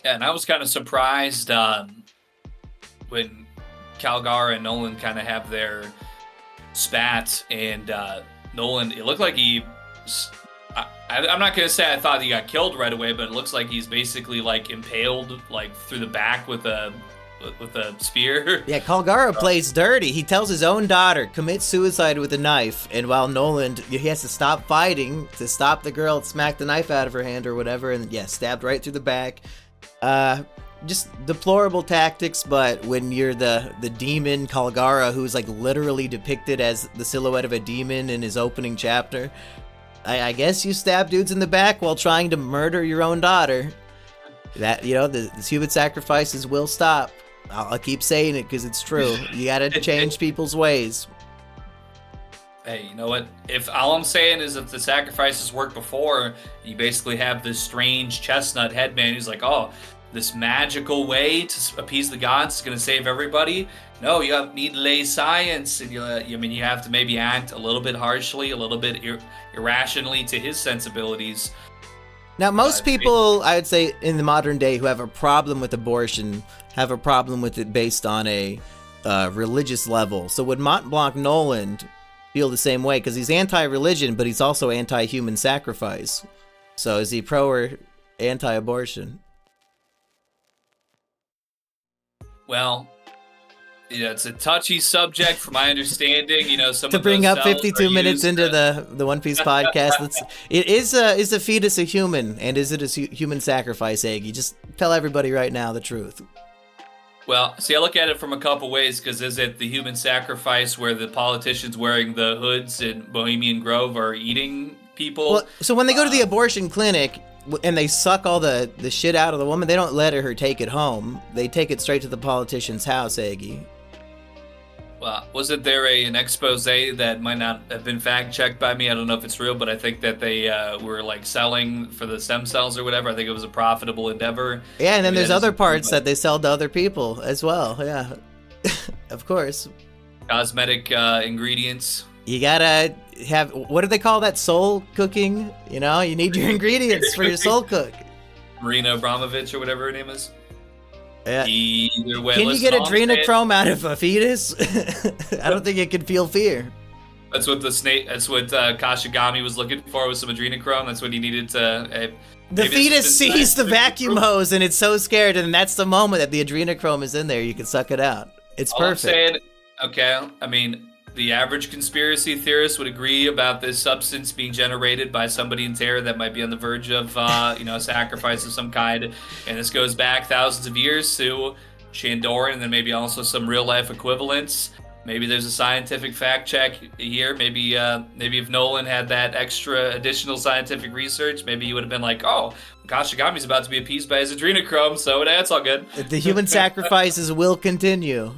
Yeah, and I was kind of surprised when Calgara and Noland kind of have their spats, and Noland, it looked like I'm not going to say I thought he got killed right away, but it looks like he's basically like impaled like through the back with a spear. Yeah, Calgara plays dirty. He tells his own daughter, commit suicide with a knife, and while Noland, he has to stop fighting to stop the girl, smack the knife out of her hand or whatever, and stabbed right through the back. Just deplorable tactics, but when you're the demon Calgara, who's like literally depicted as the silhouette of a demon in his opening chapter, I guess you stab dudes in the back while trying to murder your own daughter. That, the human sacrifices will stop. I'll keep saying it because it's true. You gotta change people's ways. Hey, you know what? If all I'm saying is if the sacrifices worked before, you basically have this strange chestnut headman who's like, oh, this magical way to appease the gods is going to save everybody. No, you need to lay science, and you have to maybe act a little bit harshly, a little bit irrationally to his sensibilities. Now, most people, I would say, in the modern day who have a problem with abortion have a problem with it based on a religious level. So would Mont Blanc Noland feel the same way? Because he's anti-religion, but he's also anti-human sacrifice. So is he pro or anti-abortion? Well, it's a touchy subject from my understanding. Some to bring up 52 minutes into the One Piece podcast. Is a fetus a human, and is it a human sacrifice, Eggy? Just tell everybody right now the truth. Well, see, I look at it from a couple ways, because is it the human sacrifice where the politicians wearing the hoods in Bohemian Grove are eating people? Well, so when they go to the abortion clinic and they suck all the shit out of the woman, they don't let her take it home. They take it straight to the politician's house, Eggy. Well, wasn't there an expose that might not have been fact-checked by me? I don't know if it's real, but I think that they were like selling for the stem cells or whatever. I think it was a profitable endeavor. Yeah, and then there's other parts that they sell to other people as well. Yeah, of course. Cosmetic ingredients. You gotta have, what do they call that? Soul cooking? You need your ingredients for your soul cook. Marina Abramovich or whatever her name is. Yeah. Either way, can you get adrenochrome out of a fetus? I don't think it can feel fear. That's what Kashigami was looking for, was some adrenochrome. That's what he needed to. The fetus sees the vacuum hose and it's so scared, and that's the moment that the adrenochrome is in there. You can suck it out. It's perfect. I'm saying, okay, I mean, the average conspiracy theorist would agree about this substance being generated by somebody in Terra that might be on the verge of, a sacrifice of some kind. And this goes back thousands of years to Shandoran, and then maybe also some real life equivalents. Maybe there's a scientific fact check here. Maybe if Nolan had that extra additional scientific research, maybe he would have been like, oh, Kashigami's about to be appeased by his adrenochrome, so that's all good. The human sacrifices will continue.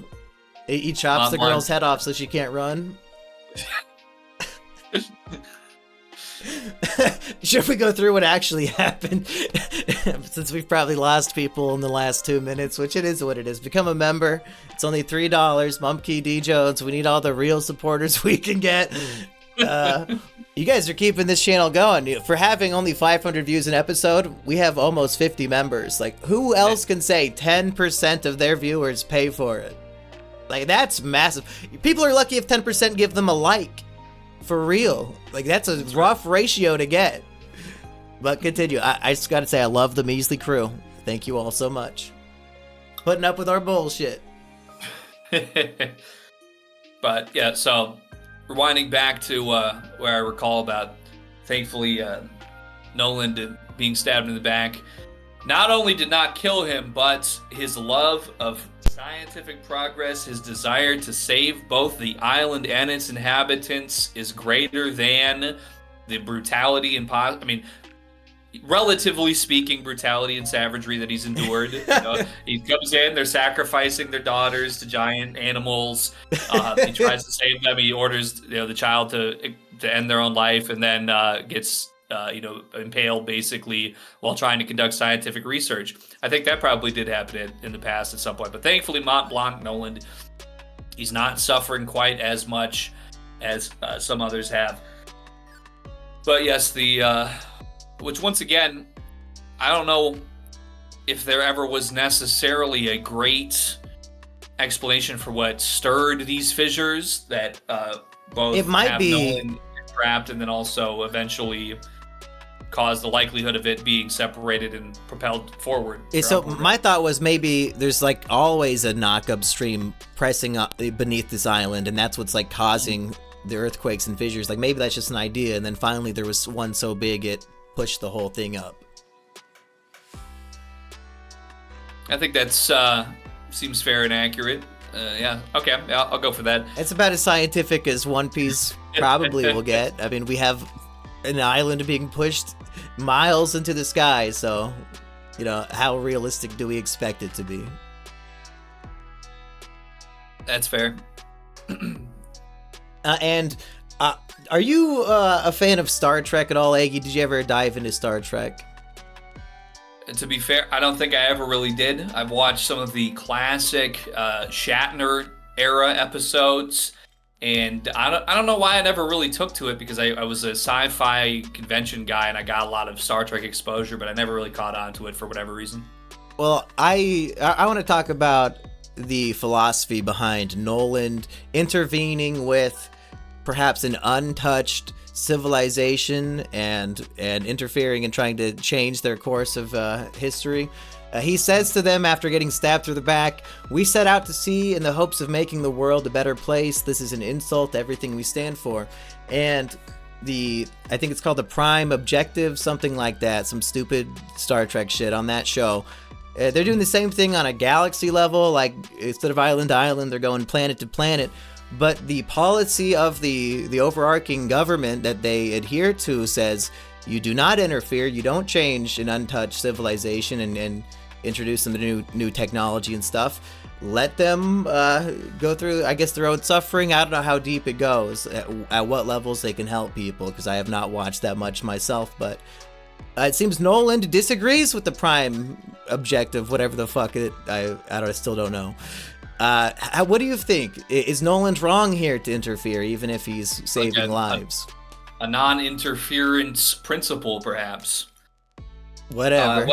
He chops the girl's head off so she can't run. Should we go through what actually happened? Since we've probably lost people in the last 2 minutes, which it is what it is. Become a member. It's only $3. Mumkey D Jones. We need all the real supporters we can get. You guys are keeping this channel going. For having only 500 views an episode, we have almost 50 members. Like, who else can say 10% of their viewers pay for it? Like, that's massive. People are lucky if 10% give them a like. For real. Like, that's a rough ratio to get. But continue. I just gotta say, I love the Measly crew. Thank you all so much. Putting up with our bullshit. But yeah, so rewinding back to where I recall about, thankfully, Noland being stabbed in the back, not only did not kill him, but his love of scientific progress, his desire to save both the island and its inhabitants is greater than the brutality and relatively speaking, brutality and savagery that he's endured. He comes in, they're sacrificing their daughters to giant animals. He tries to save them. He orders the child to end their own life, and then gets impaled basically while trying to conduct scientific research. I think that probably did happen in the past at some point, but thankfully Mont Blanc Noland, he's not suffering quite as much as some others have. But yes, which once again, I don't know if there ever was necessarily a great explanation for what stirred these fissures that both it might be Noland trapped and then also eventually caused the likelihood of it being separated and propelled forward. So my thought was maybe there's like always a knock upstream pressing up beneath this island, and that's what's like causing the earthquakes and fissures. Like maybe that's just an idea, and then finally there was one so big it pushed the whole thing up. I think that's seems fair and accurate. Yeah, okay, I'll go for that. It's about as scientific as One Piece probably will get. I mean, we have an island being pushed miles into the sky, so how realistic do we expect it to be? That's fair. Are you a fan of Star Trek at all, Aggie? Did you ever dive into Star Trek? To be fair, I don't think I ever really did. I've watched some of the classic Shatner era episodes, and I don't know why I never really took to it, because I was a sci-fi convention guy and I got a lot of Star Trek exposure, but I never really caught on to it for whatever reason. Well, I want to talk about the philosophy behind Noland intervening with perhaps an untouched civilization and interfering and trying to change their course of history. He says to them after getting stabbed through the back, "We set out to sea in the hopes of making the world a better place. This is an insult to everything we stand for." And I think it's called the Prime Objective, something like that, some stupid Star Trek shit on that show. They're doing the same thing on a galaxy level, like instead of island to island, they're going planet to planet. But the policy of the overarching government that they adhere to says you do not interfere, you don't change an untouched civilization and introduce them to new technology and stuff. Let them go through, I guess, their own suffering. I don't know how deep it goes, at what levels they can help people, because I have not watched that much myself, but it seems Noland disagrees with the Prime Objective, whatever the fuck I still don't know. What do you think? Is Noland wrong here to interfere, even if he's saving lives? A non-interference principle, perhaps. Whatever.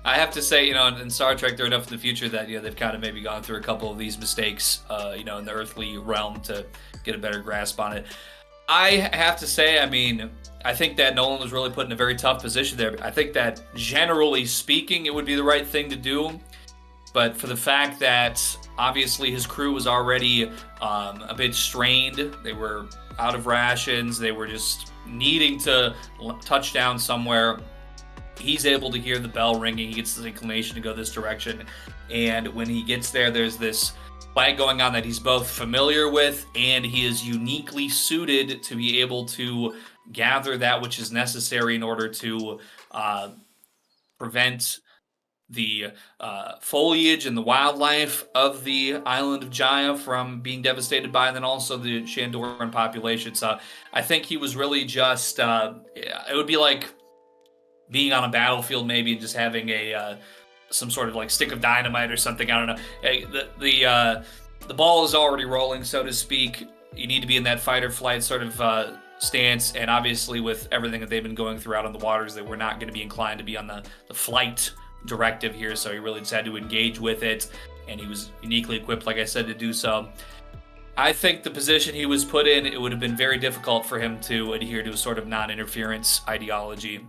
I have to say, in Star Trek, they're enough in the future that they've kind of maybe gone through a couple of these mistakes, in the earthly realm to get a better grasp on it. I have to say, I think that Noland was really put in a very tough position there. I think that generally speaking, it would be the right thing to do. But for the fact that obviously his crew was already a bit strained, they were out of rations, they were just needing to touch down somewhere, he's able to hear the bell ringing, he gets the inclination to go this direction. And when he gets there, there's this fight going on that he's both familiar with, and he is uniquely suited to be able to gather that which is necessary in order to prevent the foliage and the wildlife of the island of Jaya from being devastated by, and then also the Shandoran population. So I think he was really just, it would be like being on a battlefield maybe and just having some sort of like stick of dynamite or something. I don't know. The ball is already rolling, so to speak. You need to be in that fight or flight sort of stance, and obviously with everything that they've been going through out on the waters, they were not going to be inclined to be on the flight directive here, so he really just had to engage with it, and he was uniquely equipped, like I said, to do so. I think the position he was put in, it would have been very difficult for him to adhere to a sort of non-interference ideology.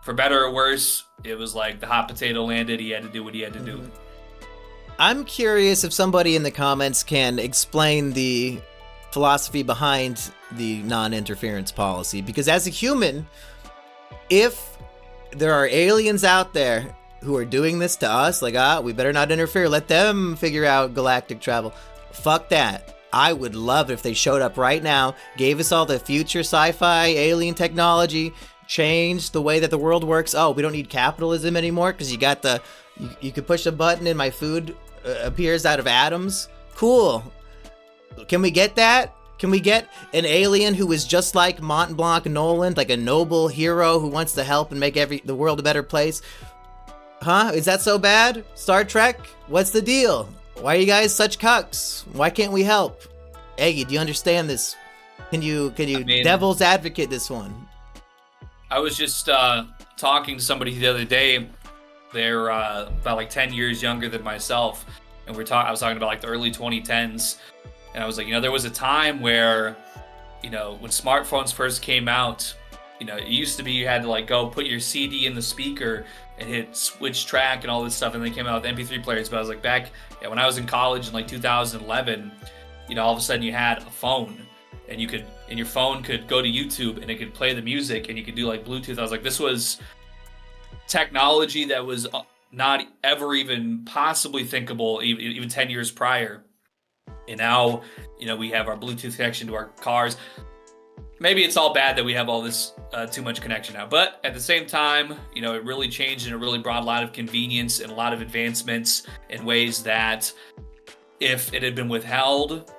For better or worse, it was like the hot potato landed. He had to do what he had to do. I'm curious if somebody in the comments can explain the philosophy behind the non-interference policy, because as a human, if there are aliens out there who are doing this to us, like, we better not interfere, let them figure out galactic travel. Fuck that. I would love it if they showed up right now, gave us all the future sci-fi alien technology, changed the way that the world works. Oh, we don't need capitalism anymore because you got you could push a button and my food appears out of atoms. Cool. Can we get that? Can we get an alien who is just like Mont Blanc Noland, like a noble hero who wants to help and make the world a better place? Huh? Is that so bad? Star Trek? What's the deal? Why are you guys such cucks? Why can't we help? Eggy, do you understand this? Can you devil's advocate this one? I was just talking to somebody the other day. They're about like 10 years younger than myself, and I was talking about like the early 2010s, and I was like, there was a time where, when smartphones first came out, it used to be you had to like go put your CD in the speaker and hit switch track and all this stuff, and they came out with MP3 players. But I was like, when I was in college in like 2011, all of a sudden you had a phone, and your phone could go to YouTube and it could play the music, and you could do like Bluetooth. I was like, this was technology that was not ever even possibly thinkable even 10 years prior. And now, we have our Bluetooth connection to our cars. Maybe it's all bad that we have all this too much connection now, but at the same time, it really changed and it really brought a lot of convenience and a lot of advancements in ways that if it had been withheld,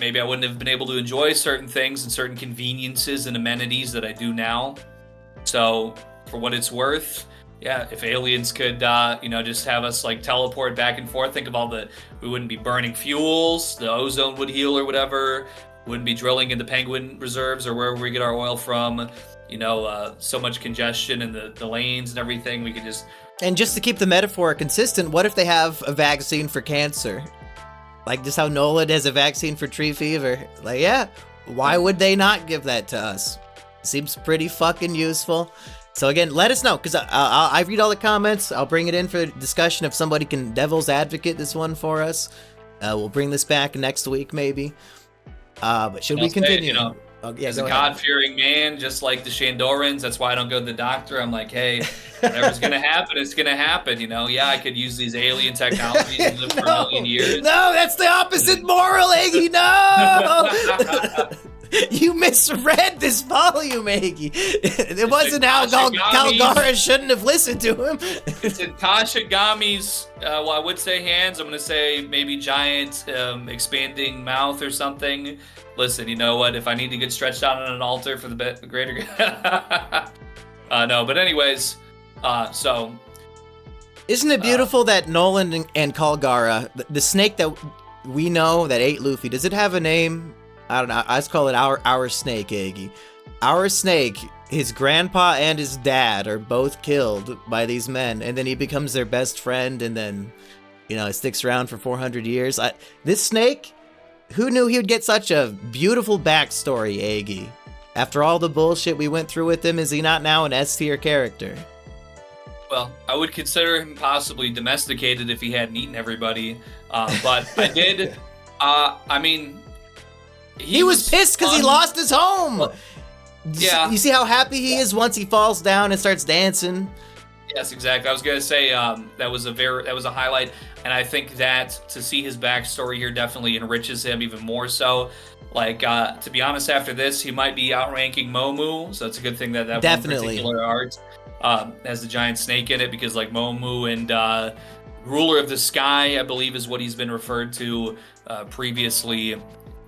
maybe I wouldn't have been able to enjoy certain things and certain conveniences and amenities that I do now. So for what it's worth, yeah, if aliens could, just have us like teleport back and forth, think of we wouldn't be burning fuels, the ozone would heal or whatever, wouldn't be drilling in the penguin reserves or wherever we get our oil from, so much congestion in the lanes and everything, we could just... And just to keep the metaphor consistent, what if they have a vaccine for cancer? Like just how Noland has a vaccine for tree fever. Like, yeah, why would they not give that to us? Seems pretty fucking useful. So again, let us know, because I read all the comments. I'll bring it in for discussion if somebody can devil's advocate this one for us. We'll bring this back next week, maybe. But should we continue? As a God-fearing man, just like the Shandorans, that's why I don't go to the doctor. I'm like, hey, whatever's going to happen, it's going to happen. Yeah, I could use these alien technologies and live for a million years. No, that's the opposite moral, Iggy. No! You misread this volume, Iggy. It wasn't how Calgara shouldn't have listened to him. It's in Kashigami's, I would say hands. I'm going to say maybe giant expanding mouth or something. Listen, you know what? If I need to get stretched out on an altar for the greater good. No, but anyways, so. Isn't it beautiful that Noland and Calgara, the snake that we know that ate Luffy, does it have a name? I don't know. I just call it our snake, Iggy. Our snake, his grandpa and his dad are both killed by these men, and then he becomes their best friend, and then, it sticks around for 400 years. This snake, who knew he would get such a beautiful backstory, Iggy? After all the bullshit we went through with him, is he not now an S-tier character? Well, I would consider him possibly domesticated if he hadn't eaten everybody, but I did, He was pissed because he lost his home. Yeah. You see how happy he is once he falls down and starts dancing? Yes, exactly. I was gonna say that was a highlight, and I think that to see his backstory here definitely enriches him even more so. Like, to be honest, after this, he might be outranking Momu, so it's a good thing that definitely. one particular art has the giant snake in it, because like Momu and Ruler of the Sky, I believe, is what he's been referred to previously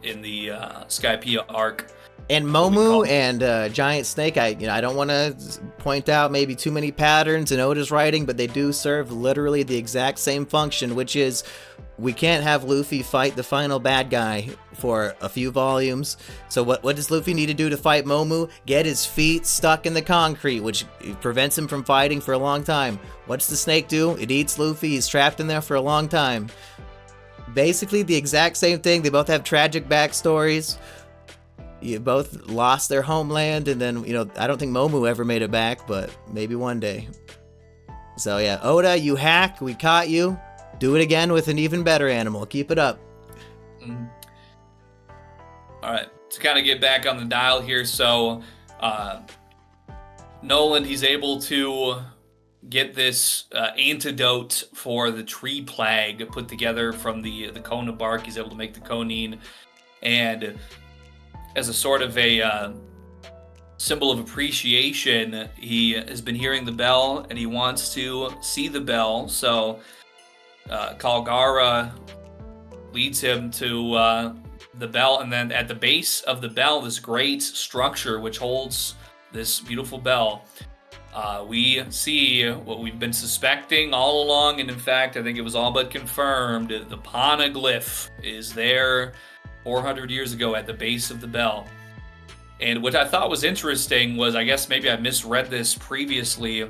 in the Skypiea arc. And Momu and Giant Snake, I don't want to point out maybe too many patterns in Oda's writing, but they do serve literally the exact same function, which is we can't have Luffy fight the final bad guy for a few volumes. So what does Luffy need to do to fight Momu? Get his feet stuck in the concrete, which prevents him from fighting for a long time. What's the snake do? It eats Luffy. He's trapped in there for a long time. basically the exact same thing. They both have tragic backstories. You both lost their homeland, and then, I don't think Momu ever made it back, but maybe one day. So yeah, Oda, you hack, we caught you. Do it again with an even better animal. Keep it up. All right, to kind of get back on the dial here, so Noland, he's able to get this antidote for the tree plague put together from the cone of bark. He's able to make the conine, and as a sort of a symbol of appreciation, he has been hearing the bell, and he wants to see the bell. So Calgara leads him to the bell, and then at the base of the bell, this great structure which holds this beautiful bell, we see what we've been suspecting all along, and in fact, I think it was all but confirmed. The Poneglyph is there 400 years ago at the base of the bell. And what I thought was interesting was, I guess maybe I misread this previously.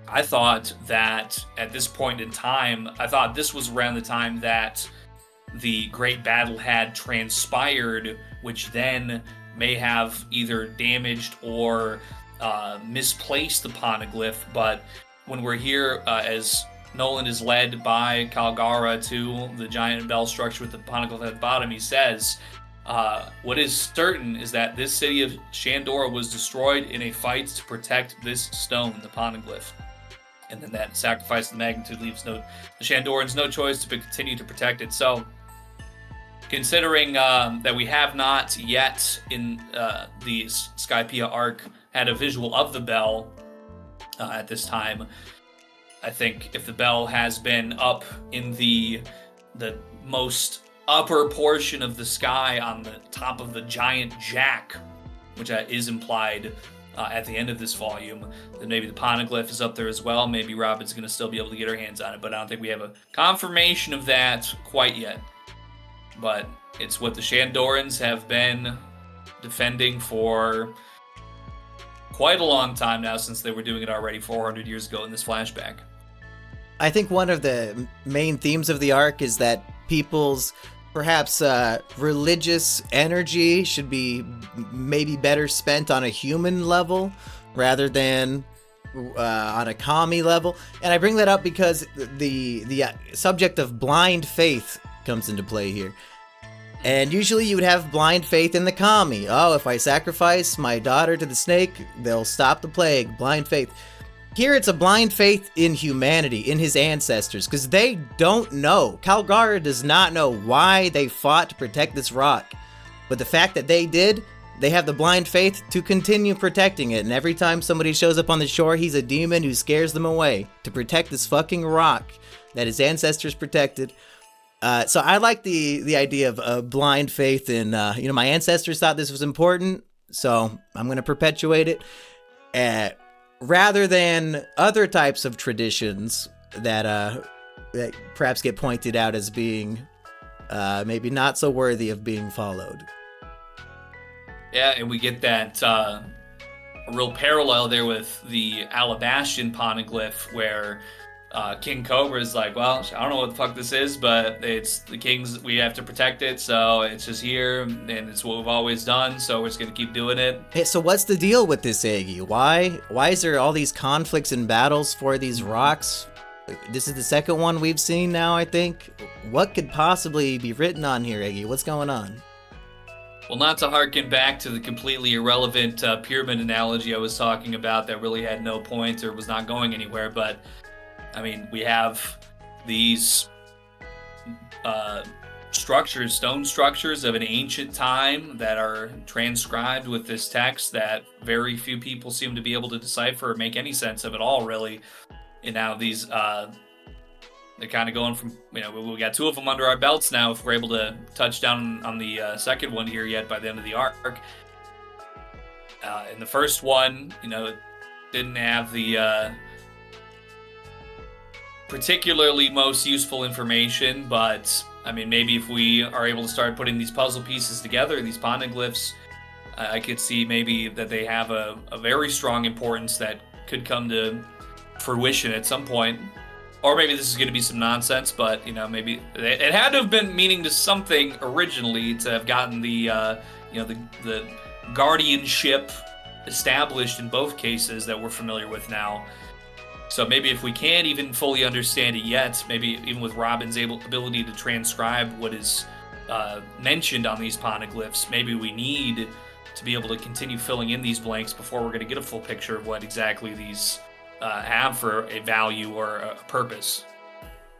I thought that at this point in time, I thought this was around the time that the great battle had transpired, which then may have either damaged or misplaced the Poneglyph. But when we're here, as Noland is led by Calgara to the giant bell structure with the Poneglyph at the bottom, he says, what is certain is that this city of Shandora was destroyed in a fight to protect this stone, the Poneglyph. And then that sacrifice of magnitude leaves the Shandorans no choice but continue to protect it. So, considering that we have not yet in the Skypiea arc had a visual of the bell at this time, I think if the bell has been up in the most upper portion of the sky on the top of the giant jack, which is implied at the end of this volume, then maybe the Poneglyph is up there as well. Maybe Robin's going to still be able to get her hands on it, but I don't think we have a confirmation of that quite yet. But it's what the Shandorans have been defending for quite a long time now, since they were doing it already 400 years ago in this flashback. I think one of the main themes of the arc is that people's perhaps religious energy should be maybe better spent on a human level rather than on a kami level. And I bring that up because the subject of blind faith comes into play here. And usually you would have blind faith in the kami. Oh, if I sacrifice my daughter to the snake, they'll stop the plague. Blind faith. Here it's a blind faith in humanity, in his ancestors, because they don't know. Calgara does not know why they fought to protect this rock. But the fact that they did, they have the blind faith to continue protecting it. And every time somebody shows up on the shore, he's a demon who scares them away to protect this fucking rock that his ancestors protected. So I like the idea of blind faith in, my ancestors thought this was important, so I'm going to perpetuate it. Rather than other types of traditions that perhaps get pointed out as being maybe not so worthy of being followed. Yeah, and we get that a real parallel there with the Alabastian Poneglyph, where King Cobra is like, well, I don't know what the fuck this is, but it's the king's, we have to protect it, so it's just here, and it's what we've always done, so we're just gonna keep doing it. Hey, so what's the deal with this, Eggy? Why is there all these conflicts and battles for these rocks? This is the second one we've seen now, I think. What could possibly be written on here, Eggy? What's going on? Well, not to harken back to the completely irrelevant pyramid analogy I was talking about that really had no point or was not going anywhere, but I mean, we have these structures, stone structures of an ancient time that are transcribed with this text that very few people seem to be able to decipher or make any sense of at all, really. And now these, they're kind of going from, we got two of them under our belts now, if we're able to touch down on the second one here yet by the end of the arc. In the first one, it didn't have the particularly most useful information, but I mean, maybe if we are able to start putting these puzzle pieces together, these Poneglyphs, I could see maybe that they have a very strong importance that could come to fruition at some point. Or maybe this is going to be some nonsense, but maybe it had to have been meaning to something originally to have gotten the guardianship established in both cases that we're familiar with now. So maybe if we can't even fully understand it yet, maybe even with Robin's ability to transcribe what is mentioned on these poneglyphs, maybe we need to be able to continue filling in these blanks before we're going to get a full picture of what exactly these have for a value or a purpose.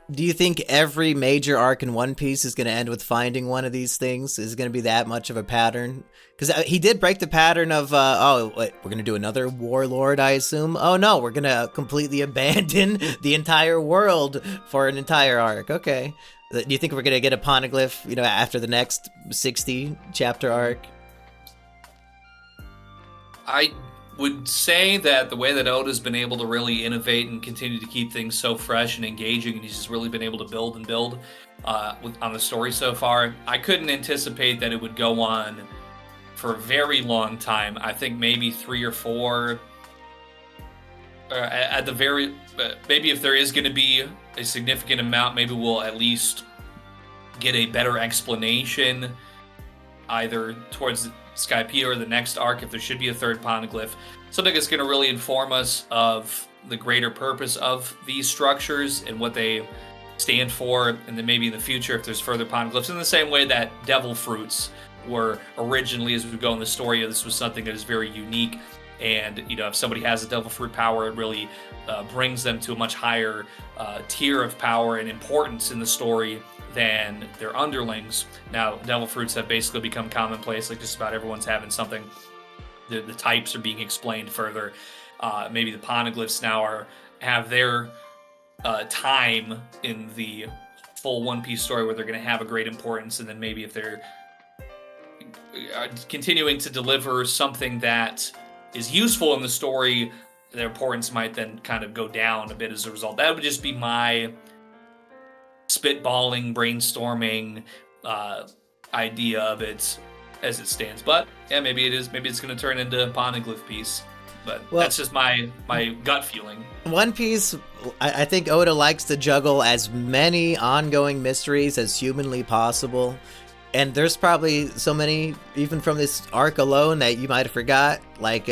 Do you think every major arc in One Piece is going to end with finding one of these things? Is it going to be that much of a pattern? Because he did break the pattern of, we're going to do another warlord, I assume. Oh no, we're going to completely abandon the entire world for an entire arc. Okay. Do you think we're going to get a poneglyph, after the next 60 chapter arc? I would say that the way that Oda's been able to really innovate and continue to keep things so fresh and engaging, and he's just really been able to build and build on the story so far, I couldn't anticipate that it would go on for a very long time. I think maybe 3 or 4, at the very, maybe if there is going to be a significant amount, maybe we'll at least get a better explanation either towards Skypiea or the next arc, if there should be a third poneglyph, something that's going to really inform us of the greater purpose of these structures and what they stand for, and then maybe in the future if there's further poneglyphs, in the same way that devil fruits were originally, as we go in the story, this was something that is very unique, and if somebody has a devil fruit power, it really brings them to a much higher tier of power and importance in the story than their underlings. Now, devil fruits have basically become commonplace, like just about everyone's having something. The types are being explained further. Maybe the poneglyphs now have their time in the full One Piece story where they're going to have a great importance, and then maybe if they're continuing to deliver something that is useful in the story, their importance might then kind of go down a bit as a result. That would just be my spitballing, brainstorming idea of it as it stands. But yeah, maybe it's going to turn into a poneglyph piece. But that's just my gut feeling. One Piece, I think Oda likes to juggle as many ongoing mysteries as humanly possible. And there's probably so many, even from this arc alone, that you might have forgot. Like,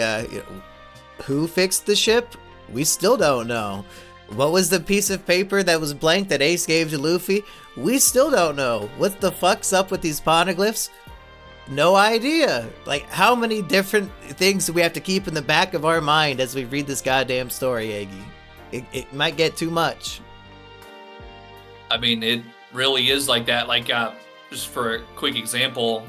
who fixed the ship? We still don't know. What was the piece of paper that was blank that Ace gave to Luffy? We still don't know. What the fuck's up with these poneglyphs? No idea. Like, how many different things do we have to keep in the back of our mind as we read this goddamn story, Eggy? It might get too much. I mean, it really is like that. Like, just for a quick example,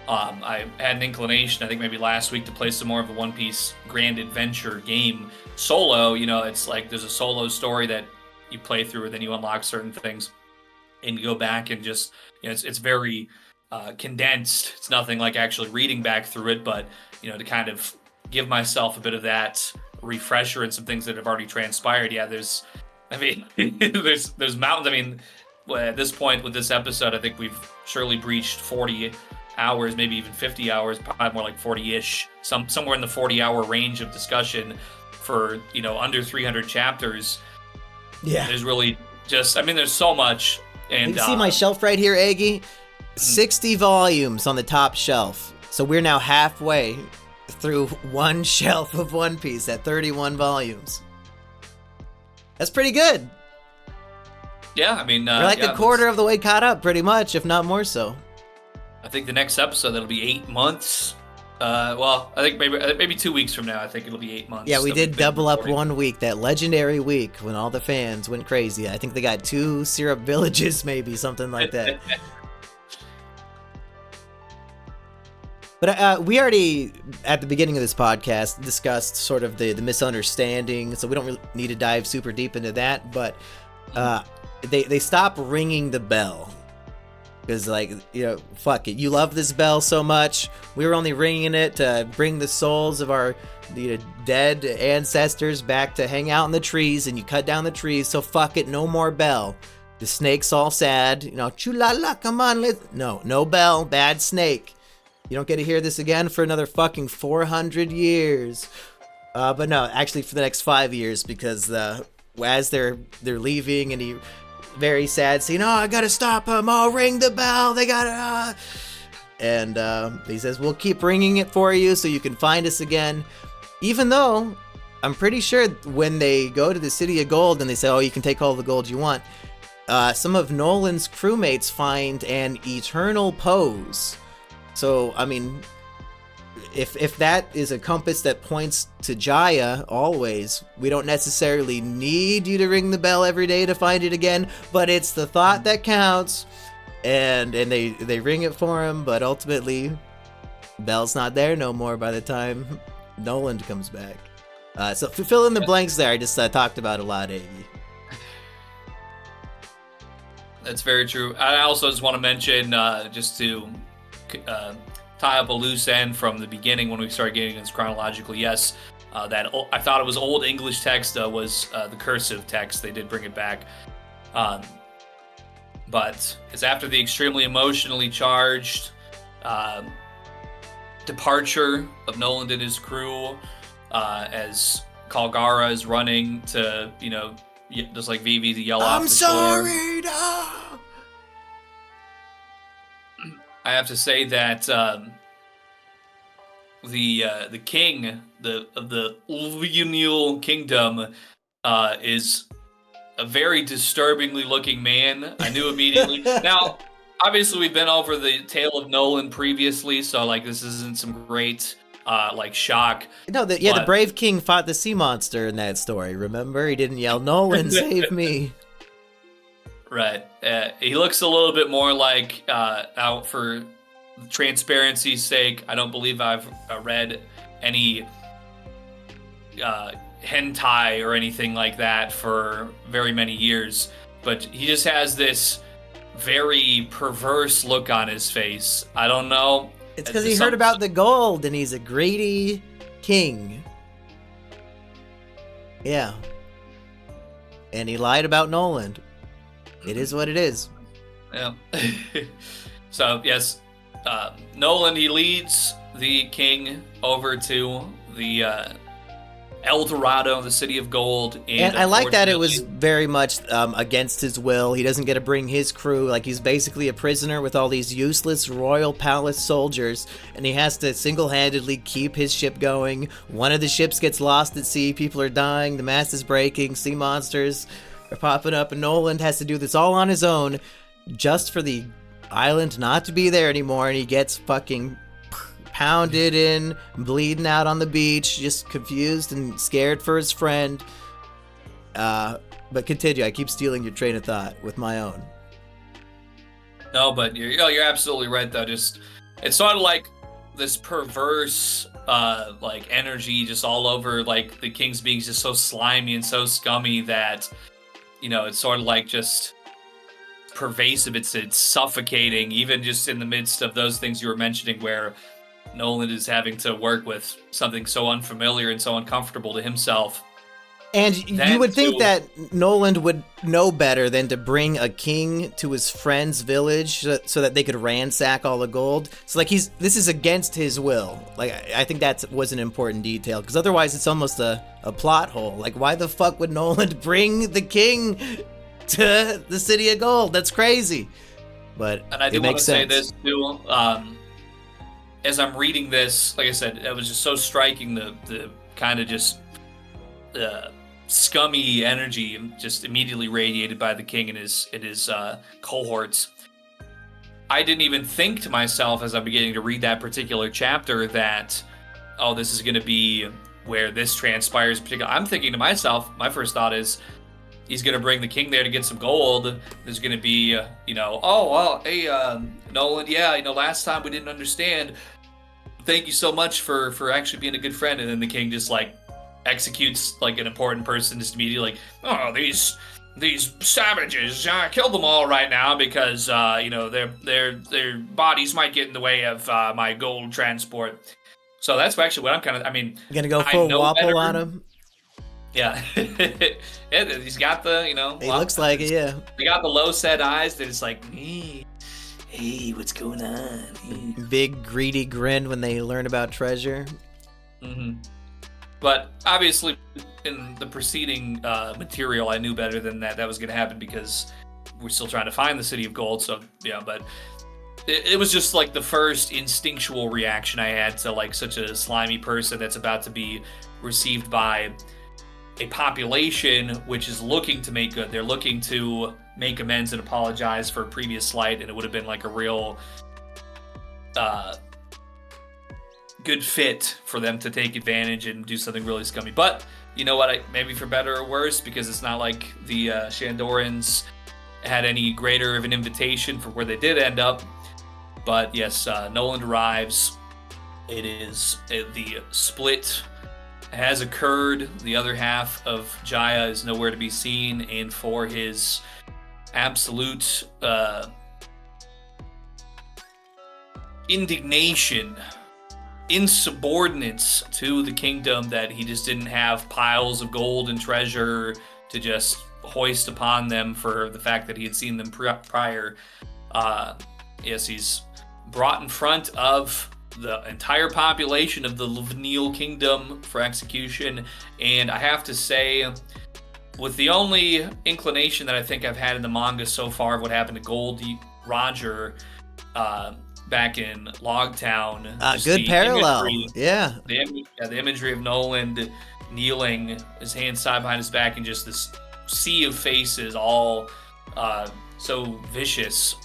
I had an inclination, I think maybe last week, to play some more of the One Piece Grand Adventure game solo. It's like there's a solo story that you play through, and then you unlock certain things, and you go back and just, it's very condensed. It's nothing like actually reading back through it, but, to kind of give myself a bit of that refresher and some things that have already transpired. Yeah, there's mountains. I mean, at this point with this episode, I think we've surely breached 40 hours, maybe even 50 hours, probably more like 40-ish, somewhere in the 40-hour range of discussion for, under 300 chapters. Yeah. There's really just, there's so much. And you see my shelf right here, Eggy? 60 volumes on the top shelf. So we're now halfway through one shelf of One Piece at 31 volumes. That's pretty good. Yeah, we're like a quarter of the way caught up, pretty much, if not more so. I think the next episode, that'll be 8 months. I think maybe 2 weeks from now, I think it'll be 8 months. Yeah, we did double up 1 week, that legendary week when all the fans went crazy. I think they got 2 syrup villages, maybe, something like that. But we already, at the beginning of this podcast, discussed sort of the misunderstanding, so we don't really need to dive super deep into that, but they stop ringing the bell. Because, fuck it. You love this bell so much. We were only ringing it to bring the souls of our dead ancestors back to hang out in the trees, and you cut down the trees, so fuck it. No more bell. The snake's all sad. Chulala, come on. No bell. Bad snake. You don't get to hear this again for another fucking 400 years. But no, actually for the next 5 years, because as they're leaving, and he very sad saying, "Oh, I gotta stop him. Oh, ring the bell. They gotta." And he says, "We'll keep ringing it for you so you can find us again." Even though I'm pretty sure when they go to the City of Gold and they say, "Oh, you can take all the gold you want," some of Nolan's crewmates find an eternal pose. So, I mean, if that is a compass that points to Jaya always, we don't necessarily need you to ring the bell every day to find it again, but it's the thought that counts. And they ring it for him, but ultimately, Bell's not there no more by the time Noland comes back. So fill in the blanks there. I just talked about a lot, Iggy. That's very true. I also just want to mention, just to tie up a loose end from the beginning when we started getting this chronologically, yes, that I thought it was Old English text was the cursive text. They did bring it back. But it's after the extremely emotionally charged departure of Noland and his crew, as Calgara is running to, just like Vivi to yell off the shore. I'm sorry, no! I have to say that the king of the Ulvianil Kingdom is a very disturbingly looking man. I knew immediately. Now, obviously, we've been over the tale of Nolan previously, so like this isn't some great shock. No, the brave king fought the sea monster in that story. Remember, he didn't yell, "Nolan, save me!" Right. He looks a little bit more like, out for transparency's sake, I don't believe I've read any hentai or anything like that for very many years, but he just has this very perverse look on his face. I don't know. It's because he heard about the gold and he's a greedy king. Yeah. And he lied about Noland. It is what it is. Yeah. So, yes, Nolan, he leads the king over to the El Dorado, the City of Gold. And I like that it was very much against his will. He doesn't get to bring his crew. Like, he's basically a prisoner with all these useless royal palace soldiers, and he has to single-handedly keep his ship going. One of the ships gets lost at sea. People are dying. The mast is breaking. Sea monsters are popping up, and Noland has to do this all on his own just for the island not to be there anymore, and he gets fucking pounded in, bleeding out on the beach, just confused and scared for his friend. But continue. I keep stealing your train of thought with my own. No, but you're absolutely right, though. Just, it's sort of like this perverse like energy just all over, like the king's being just so slimy and so scummy that, it's sort of like just pervasive. It's suffocating, even just in the midst of those things you were mentioning, where Nolan is having to work with something so unfamiliar and so uncomfortable to himself. And you would think that Noland would know better than to bring a king to his friend's village so that they could ransack all the gold. So like this is against his will. Like I think that was an important detail, because otherwise it's almost a plot hole. Like, why the fuck would Noland bring the king to the City of Gold? That's crazy. But and I do want to say this too. As I'm reading this, like I said, it was just so striking, the kind of just scummy energy just immediately radiated by the king and his cohorts. I didn't even think to myself as I'm beginning to read that particular chapter that, oh, this is going to be where this transpires. I'm thinking to myself, my first thought is, he's going to bring the king there to get some gold. There's going to be, oh, well, hey, Nolan, yeah, last time we didn't understand. Thank you so much for actually being a good friend. And then the king just, like, executes, like, an important person just immediately, like, oh, these savages, kill them all right now because, their bodies might get in the way of my gold transport. So that's actually what I'm kind of, You're going to go full Wapple on him? Yeah. Yeah, he's got the, He looks like it, yeah. He got the low set eyes that it's like, hey, what's going on? Big greedy grin when they learn about treasure. Mm-hmm. But obviously, in the preceding material, I knew better than that was going to happen because we're still trying to find the City of Gold. So yeah, but it was just like the first instinctual reaction I had to like such a slimy person that's about to be received by a population which is looking to make good. They're looking to make amends and apologize for a previous slight, and it would have been like a real good fit for them to take advantage and do something really scummy. But you know what? Maybe for better or worse, because it's not like the Shandorans had any greater of an invitation for where they did end up. But yes, Noland arrives. It is the split has occurred. The other half of Jaya is nowhere to be seen, and for his absolute indignation, insubordinates to the kingdom, that he just didn't have piles of gold and treasure to just hoist upon them for the fact that he had seen them prior. Yes, he's brought in front of the entire population of the Vanille Kingdom for execution, and I have to say, with the only inclination that I think I've had in the manga so far of what happened to Gold Roger back in Logtown. Good parallel. Imagery, yeah. The imagery of Noland kneeling, his hands tied behind his back, and just this sea of faces, all so vicious.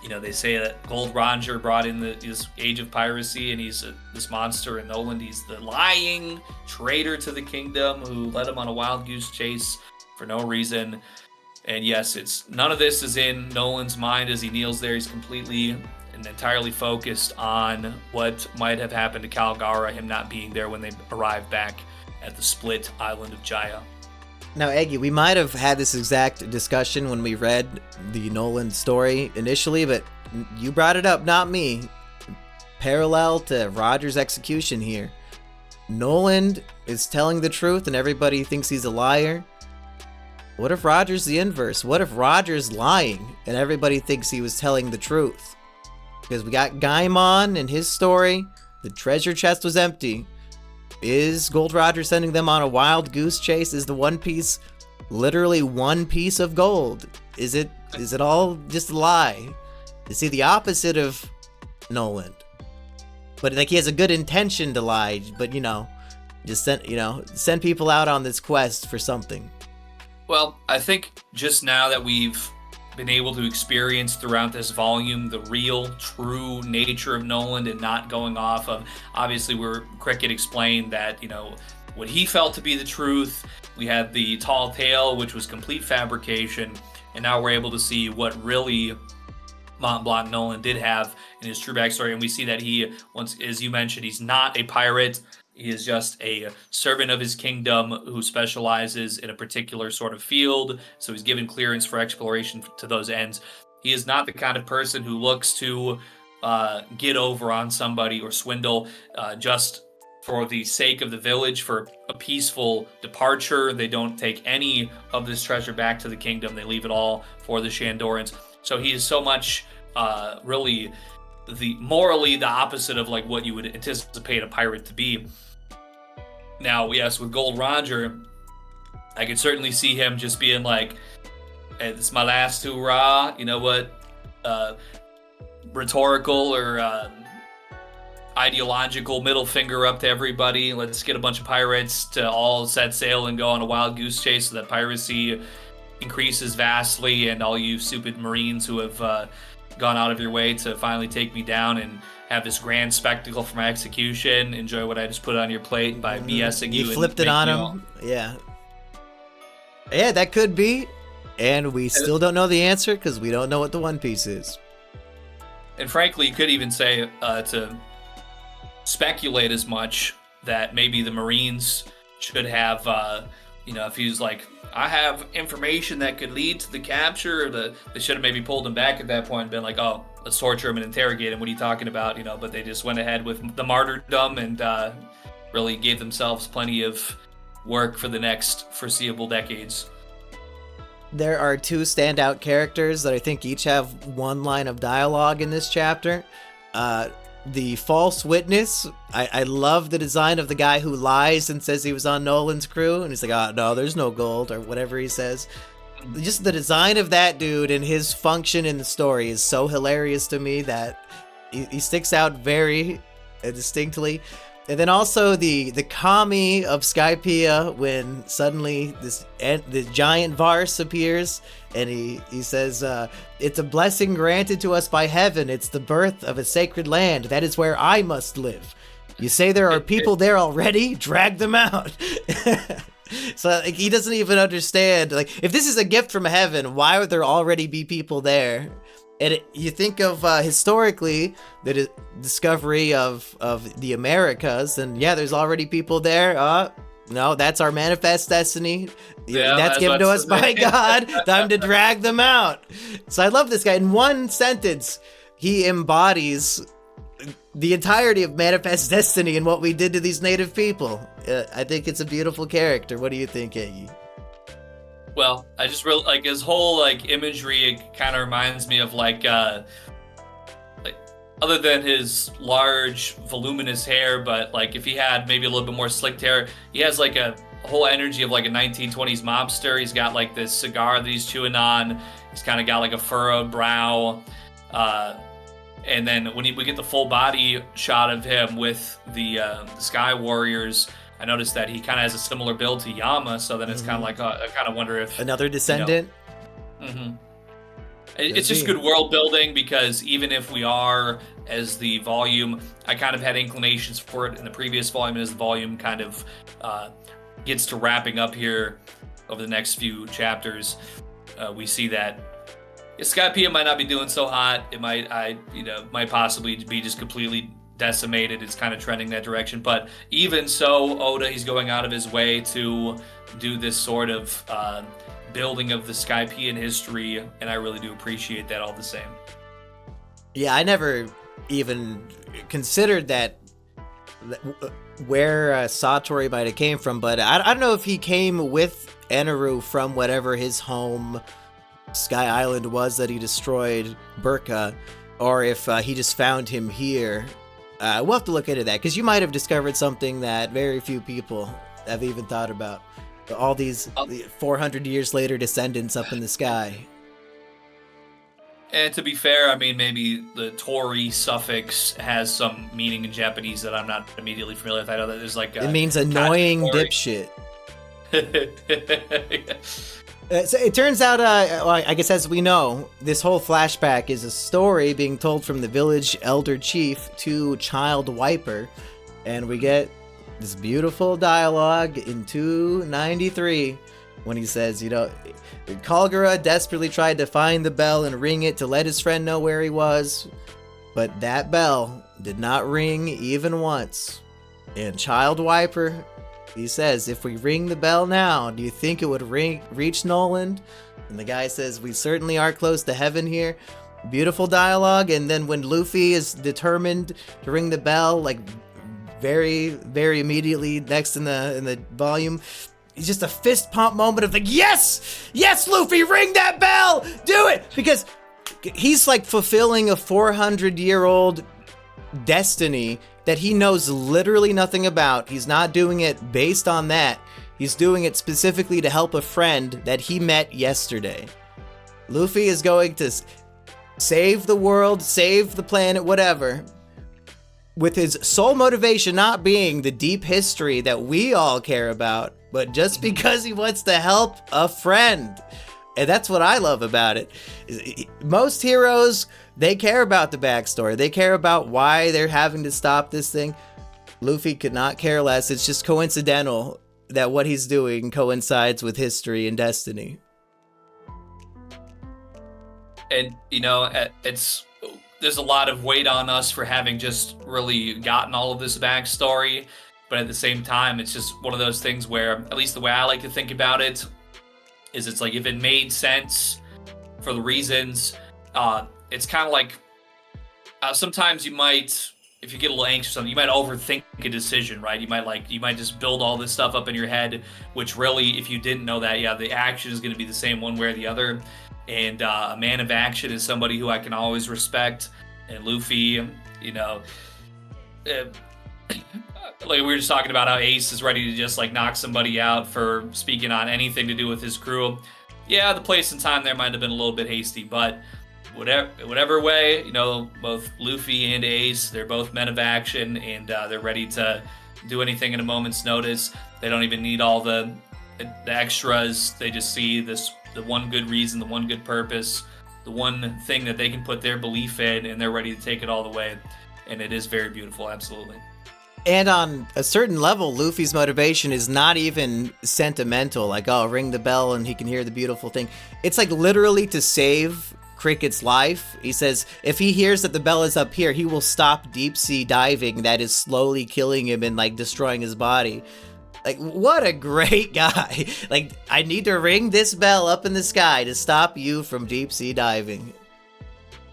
You know, they say that Gold Roger brought in this age of piracy, and he's this monster. And Noland, he's the lying traitor to the kingdom who led him on a wild goose chase for no reason. And yes, it's none of this is in Noland's mind as he kneels there. He's completely and entirely focused on what might have happened to Calgara, him not being there when they arrived back at the split island of Jaya. Now, Eggy, we might have had this exact discussion when we read the Noland story initially, but you brought it up, not me. Parallel to Roger's execution here. Noland is telling the truth and everybody thinks he's a liar. What if Roger's the inverse? What if Roger's lying and everybody thinks he was telling the truth? Because we got Gaimon and his story, the treasure chest was empty. Is Gold Roger sending them on a wild goose chase? Is the One Piece literally one piece of gold? Is it all just a lie? Is he the opposite of Noland? But like he has a good intention to lie, but just send people out on this quest for something. Well, I think just now that we've been able to experience throughout this volume the real, true nature of Noland and not going off of, obviously, where Cricket explained that, what he felt to be the truth. We had the tall tale, which was complete fabrication, and now we're able to see what really Mont Blanc Noland did have in his true backstory. And we see that he, once, as you mentioned, he's not a pirate. He is just a servant of his kingdom who specializes in a particular sort of field. So he's given clearance for exploration to those ends. He is not the kind of person who looks to get over on somebody or swindle just for the sake of the village, for a peaceful departure. They don't take any of this treasure back to the kingdom. They leave it all for the Shandorans. So he is so much really morally the opposite of like what you would anticipate a pirate to be. Now, yes, with Gold Roger, I could certainly see him just being like, hey, this is my last hurrah. You know what? Rhetorical or ideological middle finger up to everybody. Let's get a bunch of pirates to all set sail and go on a wild goose chase so that piracy increases vastly, and all you stupid Marines who have gone out of your way to finally take me down and have this grand spectacle for my execution. Enjoy what I just put on your plate by BSing you. You flipped it on him. Yeah, that could be. And we still don't know the answer because we don't know what the One Piece is. And frankly, you could even say to speculate as much that maybe the Marines should have, if he was like, I have information that could lead to the capture, they should have maybe pulled him back at that point and been like, oh, let's torture him and interrogate him. What are you talking about? But they just went ahead with the martyrdom and really gave themselves plenty of work for the next foreseeable decades. There are two standout characters that I think each have one line of dialogue in this chapter. the false witness. I love the design of the guy who lies and says he was on Nolan's crew, and he's like, oh no, there's no gold, or whatever he says. Just the design of that dude and his function in the story is so hilarious to me that he sticks out very distinctly. And then also the kami of Skypiea, when suddenly the giant Vars appears, and he says, it's a blessing granted to us by heaven. It's the birth of a sacred land. That is where I must live. You say there are people there already? Drag them out. So like, he doesn't even understand. Like, if this is a gift from heaven, why would there already be people there? And you think of historically the discovery of the Americas, and yeah, there's already people there. No, that's our manifest destiny. Yeah, that's given to us by God. Time to drag them out. So I love this guy. In one sentence, he embodies the entirety of manifest destiny and what we did to these native people. I think it's a beautiful character. What do you think, Iggy? Well, I just really like his whole like imagery. It kind of reminds me of like other than his large voluminous hair, but like if he had maybe a little bit more slicked hair, he has like a whole energy of like a 1920s mobster. He's got like this cigar that he's chewing on. He's kind of got like a furrowed brow. And then when we get the full body shot of him with the Sky Warriors, I noticed that he kind of has a similar build to Yama, so then it's kind of like I kind of wonder if another descendant. It's just good world building, because even if we are, as the volume, I kind of had inclinations for it in the previous volume, and as the volume kind of gets to wrapping up here over the next few chapters, we see that Skypiea might not be doing so hot. It might possibly be just completely decimated. It's kind of trending that direction, but even so, Oda, he's going out of his way to do this sort of building of the Skypiean history, and I really do appreciate that all the same. Yeah, I never even considered that where Satori might have came from, but I don't know if he came with Eneru from whatever his home Sky Island was that he destroyed Burka, or if he just found him here. We'll have to look into that, because you might have discovered something that very few people have even thought about. All these 400 years later descendants up in the sky. And to be fair, I mean, maybe the Tori suffix has some meaning in Japanese that I'm not immediately familiar with. I know that there's like it means annoying dipshit. So it turns out, I guess as we know, this whole flashback is a story being told from the village elder chief to Child Wiper, and we get this beautiful dialogue in 293 when he says, Calgara desperately tried to find the bell and ring it to let his friend know where he was, but that bell did not ring even once. And Child Wiper, he says, if we ring the bell now, do you think it would reach Noland? And the guy says, we certainly are close to heaven here. Beautiful dialogue. And then when Luffy is determined to ring the bell, like very, very immediately next in the volume, it's just a fist pump moment of like, yes, Luffy, ring that bell, do it, because he's like fulfilling a 400-year-old destiny that he knows literally nothing about. He's not doing it based on that. He's doing it specifically to help a friend that he met yesterday. Luffy is going to save the world, save the planet, whatever, with his sole motivation not being the deep history that we all care about, but just because he wants to help a friend. And that's what I love about it. Most heroes, they care about the backstory. They care about why they're having to stop this thing. Luffy could not care less. It's just coincidental that what he's doing coincides with history and destiny. And, there's a lot of weight on us for having just really gotten all of this backstory. But at the same time, it's just one of those things where, at least the way I like to think about it, is it's like if it made sense for the reasons, it's kind of like sometimes you might, if you get a little anxious or something, you might overthink a decision, right? You might just build all this stuff up in your head, which really, if you didn't know that, the action is going to be the same one way or the other. And a man of action is somebody who I can always respect. And Luffy, uh, like we were just talking about how Ace is ready to just like knock somebody out for speaking on anything to do with his crew. Yeah, the place and time there might have been a little bit hasty, but whatever way, you know, both Luffy and Ace, they're both men of action, and they're ready to do anything at a moment's notice. They don't even need all the extras. They just see the one good reason, the one good purpose, the one thing that they can put their belief in, and they're ready to take it all the way. And it is very beautiful, absolutely. And on a certain level, Luffy's motivation is not even sentimental, like, oh, ring the bell and he can hear the beautiful thing. It's like literally to save Cricket's life. He says if he hears that the bell is up here, he will stop deep sea diving that is slowly killing him and like destroying his body. Like, what a great guy. Like, I need to ring this bell up in the sky to stop you from deep sea diving.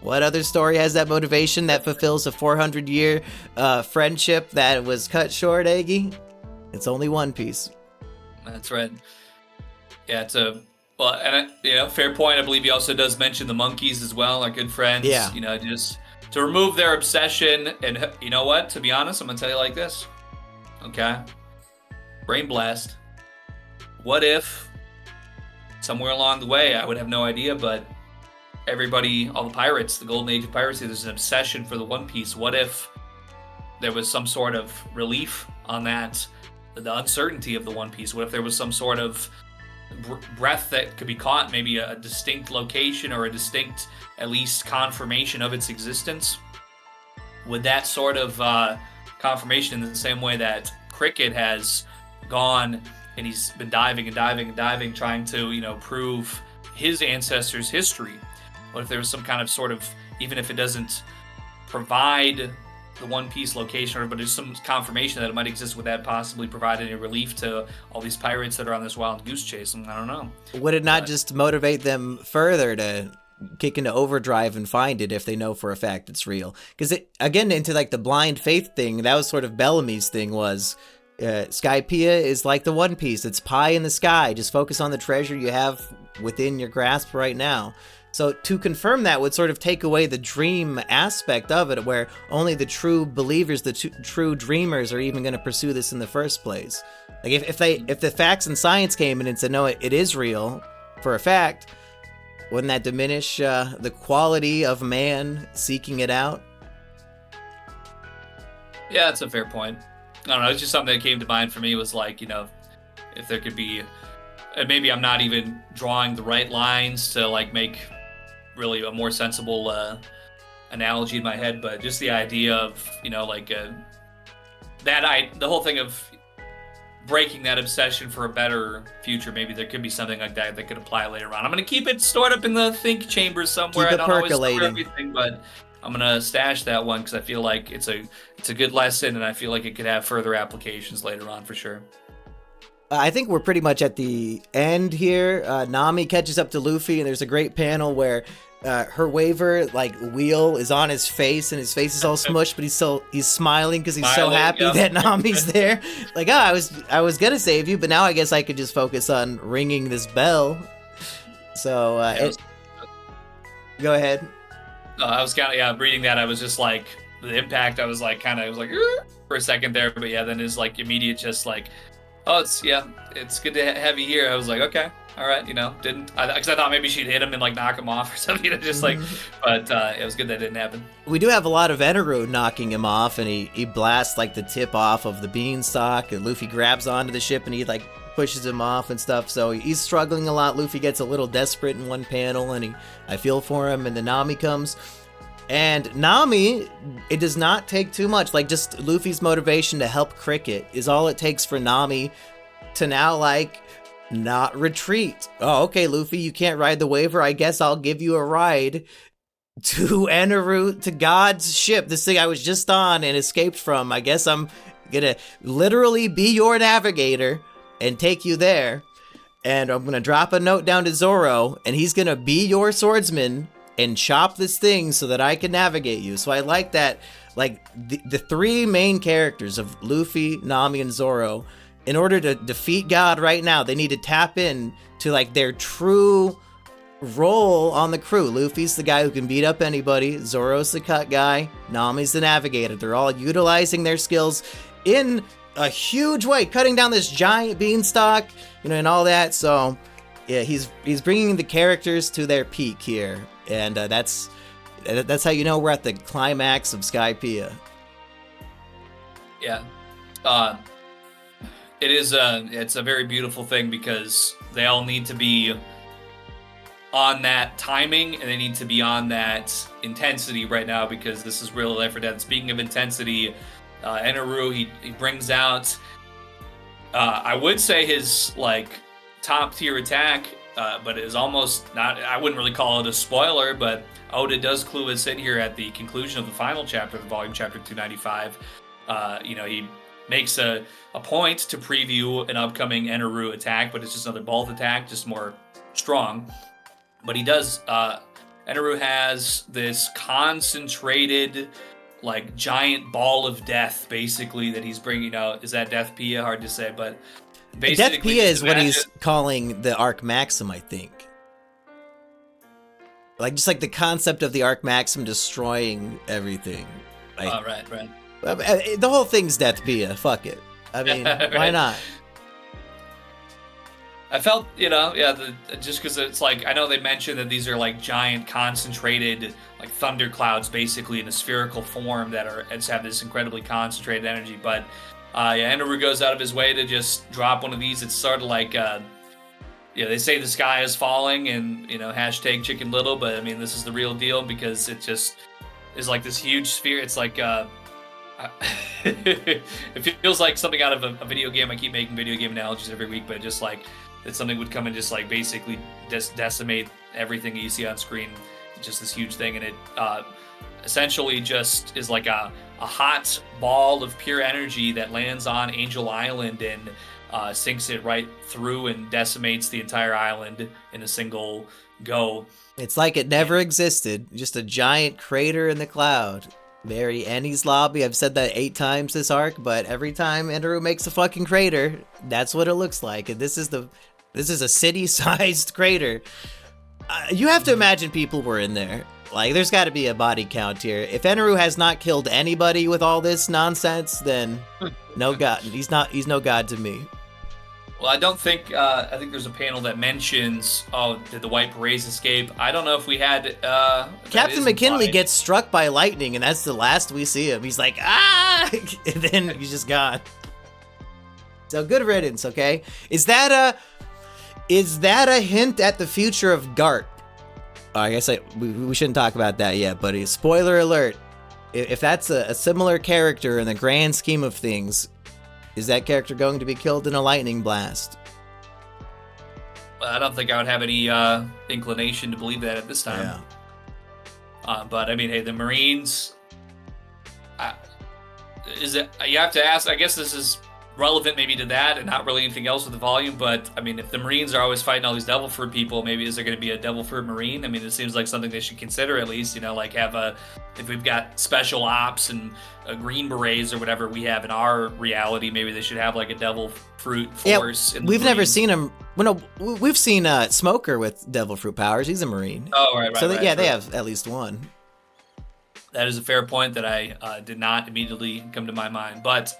What other story has that motivation that fulfills a 400-year friendship that was cut short, Eggy? It's only One Piece. That's right. Yeah, fair point. I believe he also does mention the monkeys as well, our good friends. Yeah. You know, just to remove their obsession. And you know what? To be honest, I'm going to tell you like this. Okay? Brain blast. What if somewhere along the way, I would have no idea, but everybody, all the pirates, the golden age of piracy, there's an obsession for the One Piece. What if there was some sort of relief on that, the uncertainty of the One Piece? What if there was some sort of breath that could be caught, maybe a distinct location or a distinct, at least, confirmation of its existence? Would that sort of confirmation, in the same way that Cricket has gone and he's been diving and diving and diving, trying to, you know, prove his ancestors' history? What if there was some kind of sort of, even if it doesn't provide the One Piece location, but there's some confirmation that it might exist, would that possibly provide any relief to all these pirates that are on this wild goose chase? I don't know. Would it not just motivate them further to kick into overdrive and find it if they know for a fact it's real? Because again, into like the blind faith thing, that was sort of Bellamy's thing, was Skypiea is like the One Piece. It's pie in the sky. Just focus on the treasure you have within your grasp right now. So to confirm that would sort of take away the dream aspect of it, where only the true believers, the true dreamers, are even going to pursue this in the first place. Like if the facts and science came in and said, no, it is real for a fact, wouldn't that diminish the quality of man seeking it out? Yeah, that's a fair point. I don't know. It's just something that came to mind for me, was like, you know, if there could be, and maybe I'm not even drawing the right lines to like make really a more sensible analogy in my head, but just the idea of, you know, like the whole thing of breaking that obsession for a better future. Maybe there could be something like that that could apply later on. I'm going to keep it stored up in the think chamber somewhere. Keep it I don't percolating. always store everything, but I'm going to stash that one because I feel like it's a good lesson, and I feel like it could have further applications later on for sure. I think we're pretty much at the end here. Nami catches up to Luffy, and there's a great panel where her waver like wheel is on his face, and his face is all smushed, but he's smiling because he's so happy that Nami's there. Like, I was gonna save you, but now I guess I could just focus on ringing this bell. So go ahead. I was kind of reading that. I was just like, the impact. I was like for a second there, but yeah, then it's like immediate, just like, oh, it's good to have you here. I was like, okay, all right, you know, because I thought maybe she'd hit him and like knock him off or something, you know, just like, but it was good that didn't happen. We do have a lot of Eneru knocking him off, and he blasts like the tip off of the beanstalk, and Luffy grabs onto the ship and he like pushes him off and stuff. So he's struggling a lot. Luffy gets a little desperate in one panel, and I feel for him, and then Nami comes. And Nami, it does not take too much. Like, just Luffy's motivation to help Cricket is all it takes for Nami to now, like, not retreat. Oh, okay, Luffy, you can't ride the waver. I guess I'll give you a ride to Eneru, to God's ship. This thing I was just on and escaped from. I guess I'm gonna literally be your navigator and take you there. And I'm gonna drop a note down to Zoro, and he's gonna be your swordsman and chop this thing so that I can navigate you. So I like that, like, the three main characters of Luffy, Nami, and Zoro, in order to defeat God right now, they need to tap in to, like, their true role on the crew. Luffy's the guy who can beat up anybody. Zoro's the cut guy. Nami's the navigator. They're all utilizing their skills in a huge way, cutting down this giant beanstalk, and all that. So, yeah, he's bringing the characters to their peak here, and that's how you know we're at the climax of Skypiea. Yeah, it's a very beautiful thing because they all need to be on that timing, and they need to be on that intensity right now because this is real life or death. Speaking of intensity, Eneru, he brings out, I would say his top tier attack, but it is almost not. I wouldn't really call it a spoiler, but Oda does clue us in here at the conclusion of the final chapter of volume chapter 295. He makes a point to preview an upcoming Eneru attack, but it's just another bolt attack, just more strong. But he does, Eneru has this concentrated, giant ball of death, basically, that he's bringing out. Is that Death Pia? Hard to say, but basically... Death Pia is what he's calling the Arc Maxim, I think. Just the concept of the Arc Maxim destroying everything. Right. The whole thing's Death Pia. Fuck it. I mean, right. Why not? I felt, just because it's I know they mentioned that these are giant concentrated, thunderclouds basically in a spherical form that have this incredibly concentrated energy. But, Eneru goes out of his way to just drop one of these. It's sort of they say the sky is falling and, hashtag Chicken Little, but I mean, this is the real deal because it just is this huge sphere. It's it feels like something out of a video game. I keep making video game analogies every week, but just that something would come and just basically decimate everything you see on screen. Just this huge thing, and it essentially just is a hot ball of pure energy that lands on Angel Island and sinks it right through and decimates the entire island in a single go. It's like it never existed, just a giant crater in the cloud. Very Annie's Lobby. I've said that 8 times this arc, but every time Eneru makes a fucking crater, that's what it looks like. And this is a city-sized crater. You have to imagine people were in there. There's got to be a body count here. If Eneru has not killed anybody with all this nonsense, then no god. He's no god to me. Well, I don't think. I think there's a panel that mentions, did the White Berets escape? I don't know if we had. Captain McKinley gets struck by lightning, and that's the last we see him. He's like, ah! And then he's just gone. So good riddance, okay? Is that a hint at the future of Garp? I guess we shouldn't talk about that yet, but spoiler alert. If that's a similar character in the grand scheme of things, is that character going to be killed in a lightning blast? Well, I don't think I would have any inclination to believe that at this time. Yeah. But I mean, hey, the Marines. You have to ask. I guess this is relevant maybe to that and not really anything else with the volume, but I mean, if the Marines are always fighting all these Devil Fruit people, maybe is there going to be a Devil Fruit Marine? I mean, it seems like something they should consider at least, if we've got special ops and Green Berets or whatever we have in our reality, maybe they should have a Devil Fruit force. Yeah, we've never seen him. Well, no, we've seen Smoker with Devil Fruit powers. He's a Marine. Oh, right. So they have at least one. That is a fair point that I did not immediately come to my mind, but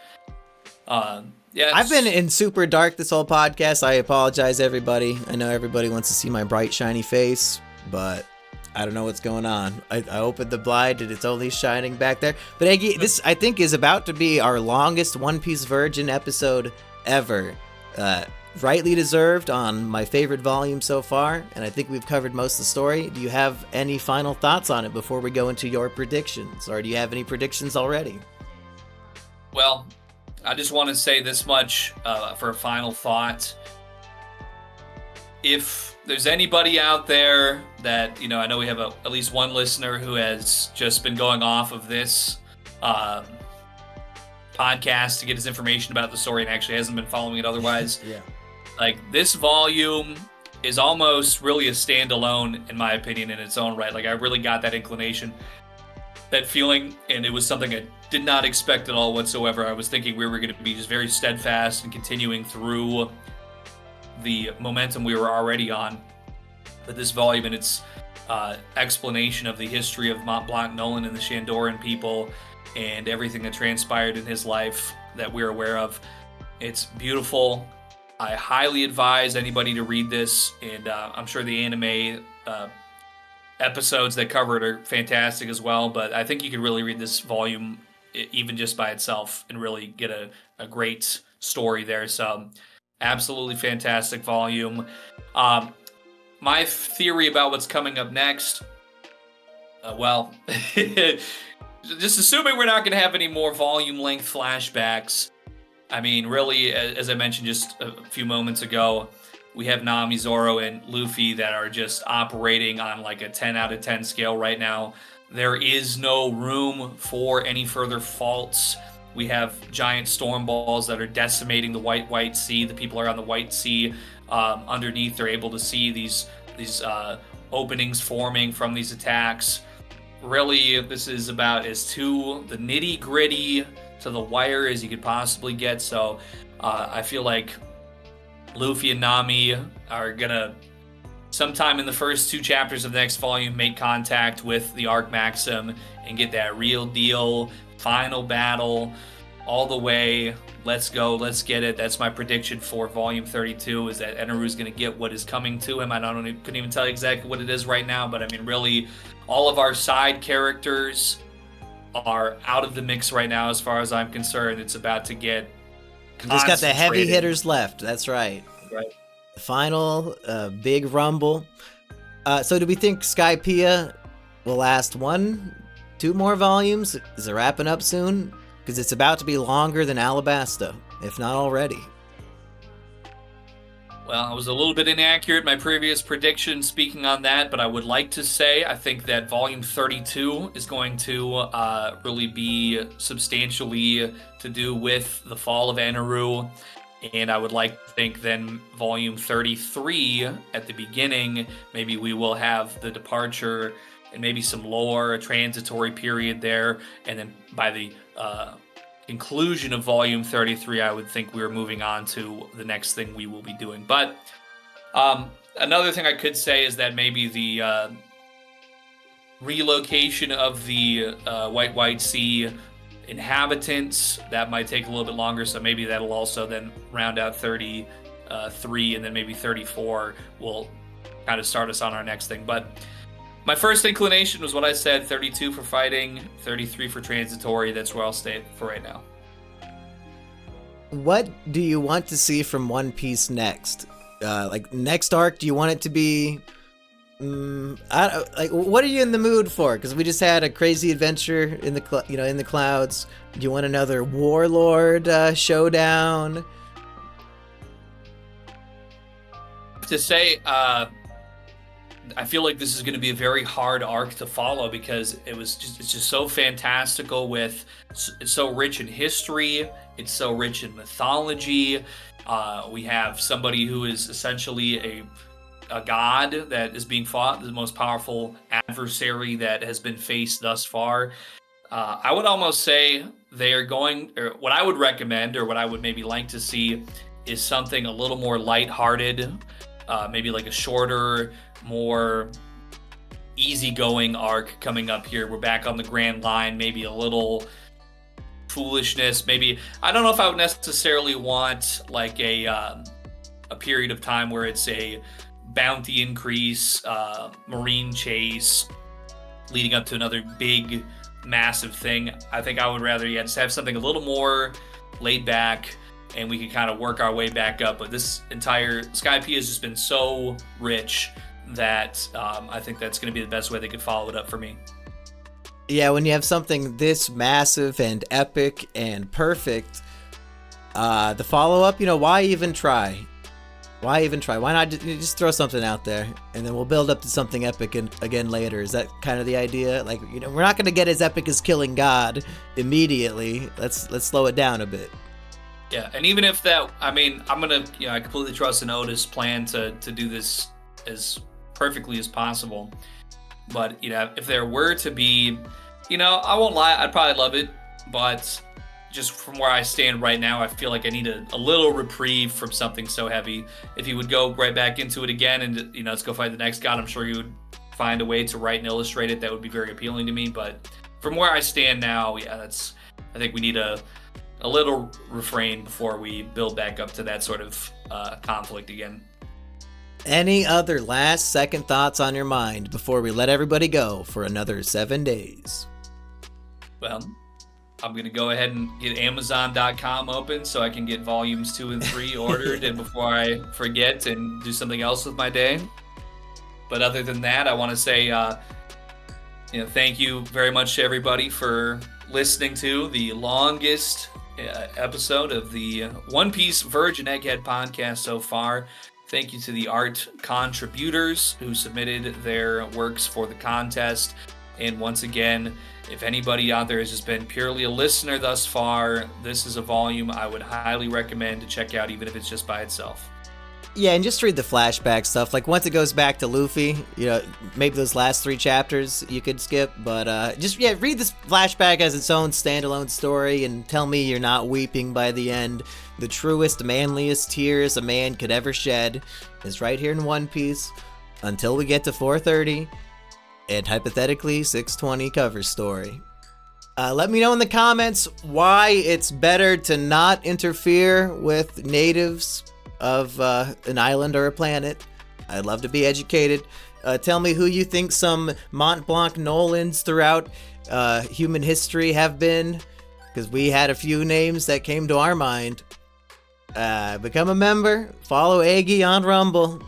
yeah, I've been in super dark this whole podcast. I apologize, everybody. I know everybody wants to see my bright, shiny face, but I don't know what's going on. I opened the blind and it's only shining back there. But Eggy, this I think is about to be our longest One Piece Virgin episode ever. Rightly deserved on my favorite volume so far, and I think we've covered most of the story. Do you have any final thoughts on it before we go into your predictions, or do you have any predictions already? Well, I just want to say this much for a final thought. If there's anybody out there that, I know we have at least one listener who has just been going off of this podcast to get his information about the story and actually hasn't been following it otherwise. Yeah. This volume is almost really a standalone, in my opinion, in its own right. I really got that inclination, that feeling, and it was something I did not expect at all whatsoever. I was thinking we were going to be just very steadfast and continuing through the momentum we were already on. But this volume and its explanation of the history of Mont Blanc, Noland, and the Shandoran people, and everything that transpired in his life that we're aware of. It's beautiful. I highly advise anybody to read this, and I'm sure the anime episodes that cover it are fantastic as well, but I think you could really read this volume even just by itself and really get a great story there. So absolutely fantastic volume. My theory about what's coming up next, well, just assuming we're not going to have any more volume-length flashbacks. I mean, really, as I mentioned just a few moments ago, we have Nami, Zoro, and Luffy that are just operating on like a 10 out of 10 scale right now. There is no room for any further faults. We have giant storm balls that are decimating the White Sea. The people are on the White Sea. Underneath, they're able to see these openings forming from these attacks. Really, this is about as to the nitty-gritty to the wire as you could possibly get. So I feel like Luffy and Nami are gonna, sometime in the first 2 chapters of the next volume, make contact with the Arc Maxim and get that real deal final battle all the way. Let's go, let's get it. That's my prediction for volume 32, is that Eneru's gonna get what is coming to him. Couldn't even tell you exactly what it is right now, but I mean, really, all of our side characters are out of the mix right now as far as I'm concerned. It's about to get just got the heavy hitters left. That's right. Right. The final big rumble. So do we think Skypiea will last 1-2 more volumes? Is it wrapping up soon? Because it's about to be longer than Alabasta, if not already. Well, I was a little bit inaccurate in my previous prediction speaking on that, but I would like to say I think that volume 32 is going to really be substantially to do with the fall of Eneru. And I would like to think then volume 33 at the beginning, maybe we will have the departure and maybe some lore, a transitory period there. And then by the conclusion of volume 33, I would think we're moving on to the next thing we will be doing. But another thing I could say is that maybe the relocation of the White Sea inhabitants, that might take a little bit longer, so maybe that'll also then round out 33, and then maybe 34 will kind of start us on our next thing. But my first inclination was what I said, 32 for fighting, 33 for transitory. That's where I'll stay for right now. What do you want to see from One Piece next? Like next arc, do you want it to be what are you in the mood for? Because we just had a crazy adventure in the in the clouds. Do you want another warlord showdown? To say, I feel like this is going to be a very hard arc to follow because it's just so fantastical. It's so rich in history. It's so rich in mythology. We have somebody who is essentially a god that is being fought, the most powerful adversary that has been faced thus far. I would almost say they are going, or what I would recommend, or what I would maybe like to see, is something a little more lighthearted, maybe like a shorter, more easygoing arc coming up here. We're back on the Grand Line, maybe a little foolishness. Maybe, I don't know if I would necessarily want like a period of time where it's a bounty increase, marine chase, leading up to another big, massive thing. I think I would rather just have something a little more laid back, and we can kind of work our way back up. But this entire Skypiea has just been so rich that I think that's going to be the best way they could follow it up for me. Yeah, when you have something this massive and epic and perfect, the follow-up, why even try? Why even try? Why not just throw something out there, and then we'll build up to something epic again later? Is that kind of the idea? Like, we're not going to get as epic as killing God immediately. Let's slow it down a bit. Yeah, and even if that, I mean, I completely trust an Otis plan to do this as perfectly as possible. But, if there were to be, I won't lie, I'd probably love it, but just from where I stand right now, I feel like I need a little reprieve from something so heavy. If he would go right back into it again and, let's go fight the next god, I'm sure he would find a way to write and illustrate it that would be very appealing to me. But from where I stand now, I think we need a little refrain before we build back up to that sort of conflict again. Any other last second thoughts on your mind before we let everybody go for another 7 days? Well, I'm going to go ahead and get Amazon.com open so I can get volumes 2 and 3 ordered and before I forget and do something else with my day. But other than that, I want to say, thank you very much to everybody for listening to the longest episode of the One Piece Virgin Egghead podcast so far. Thank you to the art contributors who submitted their works for the contest. And once again, if anybody out there has just been purely a listener thus far, this is a volume I would highly recommend to check out, even if it's just by itself. Yeah, and just read the flashback stuff. Like, once it goes back to Luffy, maybe those last 3 chapters you could skip. But read this flashback as its own standalone story and tell me you're not weeping by the end. The truest, manliest tears a man could ever shed is right here in One Piece until we get to 430 and hypothetically 620 cover story. Let me know in the comments why it's better to not interfere with natives of an island or a planet. I'd love to be educated. Tell me who you think some Mont Blanc Nolans throughout human history have been, because we had a few names that came to our mind. Become a member, follow Aggie on Rumble,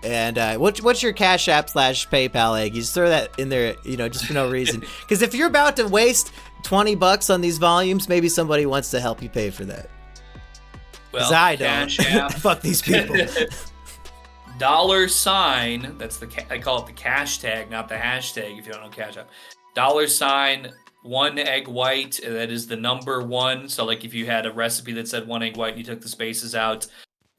and what's your Cash App / PayPal, Aggie? Just throw that in there, just for no reason. Because if you're about to waste $20 on these volumes, maybe somebody wants to help you pay for that. Well, I don't. Fuck these people. $, that's I call it the cash tag, not the hashtag if you don't know Cash App. $, 1 egg white, that is the number 1. So like if you had a recipe that said 1 egg white and you took the spaces out,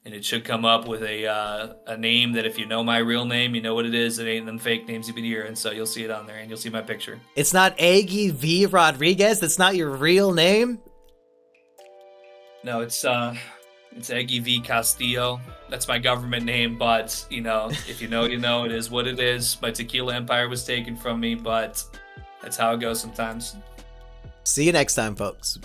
and it should come up with a name that if you know my real name, you know what it is. It ain't them fake names you've been hearing, so you'll see it on there and you'll see my picture. It's not Aggie V. Rodriguez? That's not your real name? No, it's Aggie V. Castillo. That's my government name, but, if you know, it is what it is. My tequila empire was taken from me, but that's how it goes sometimes. See you next time, folks.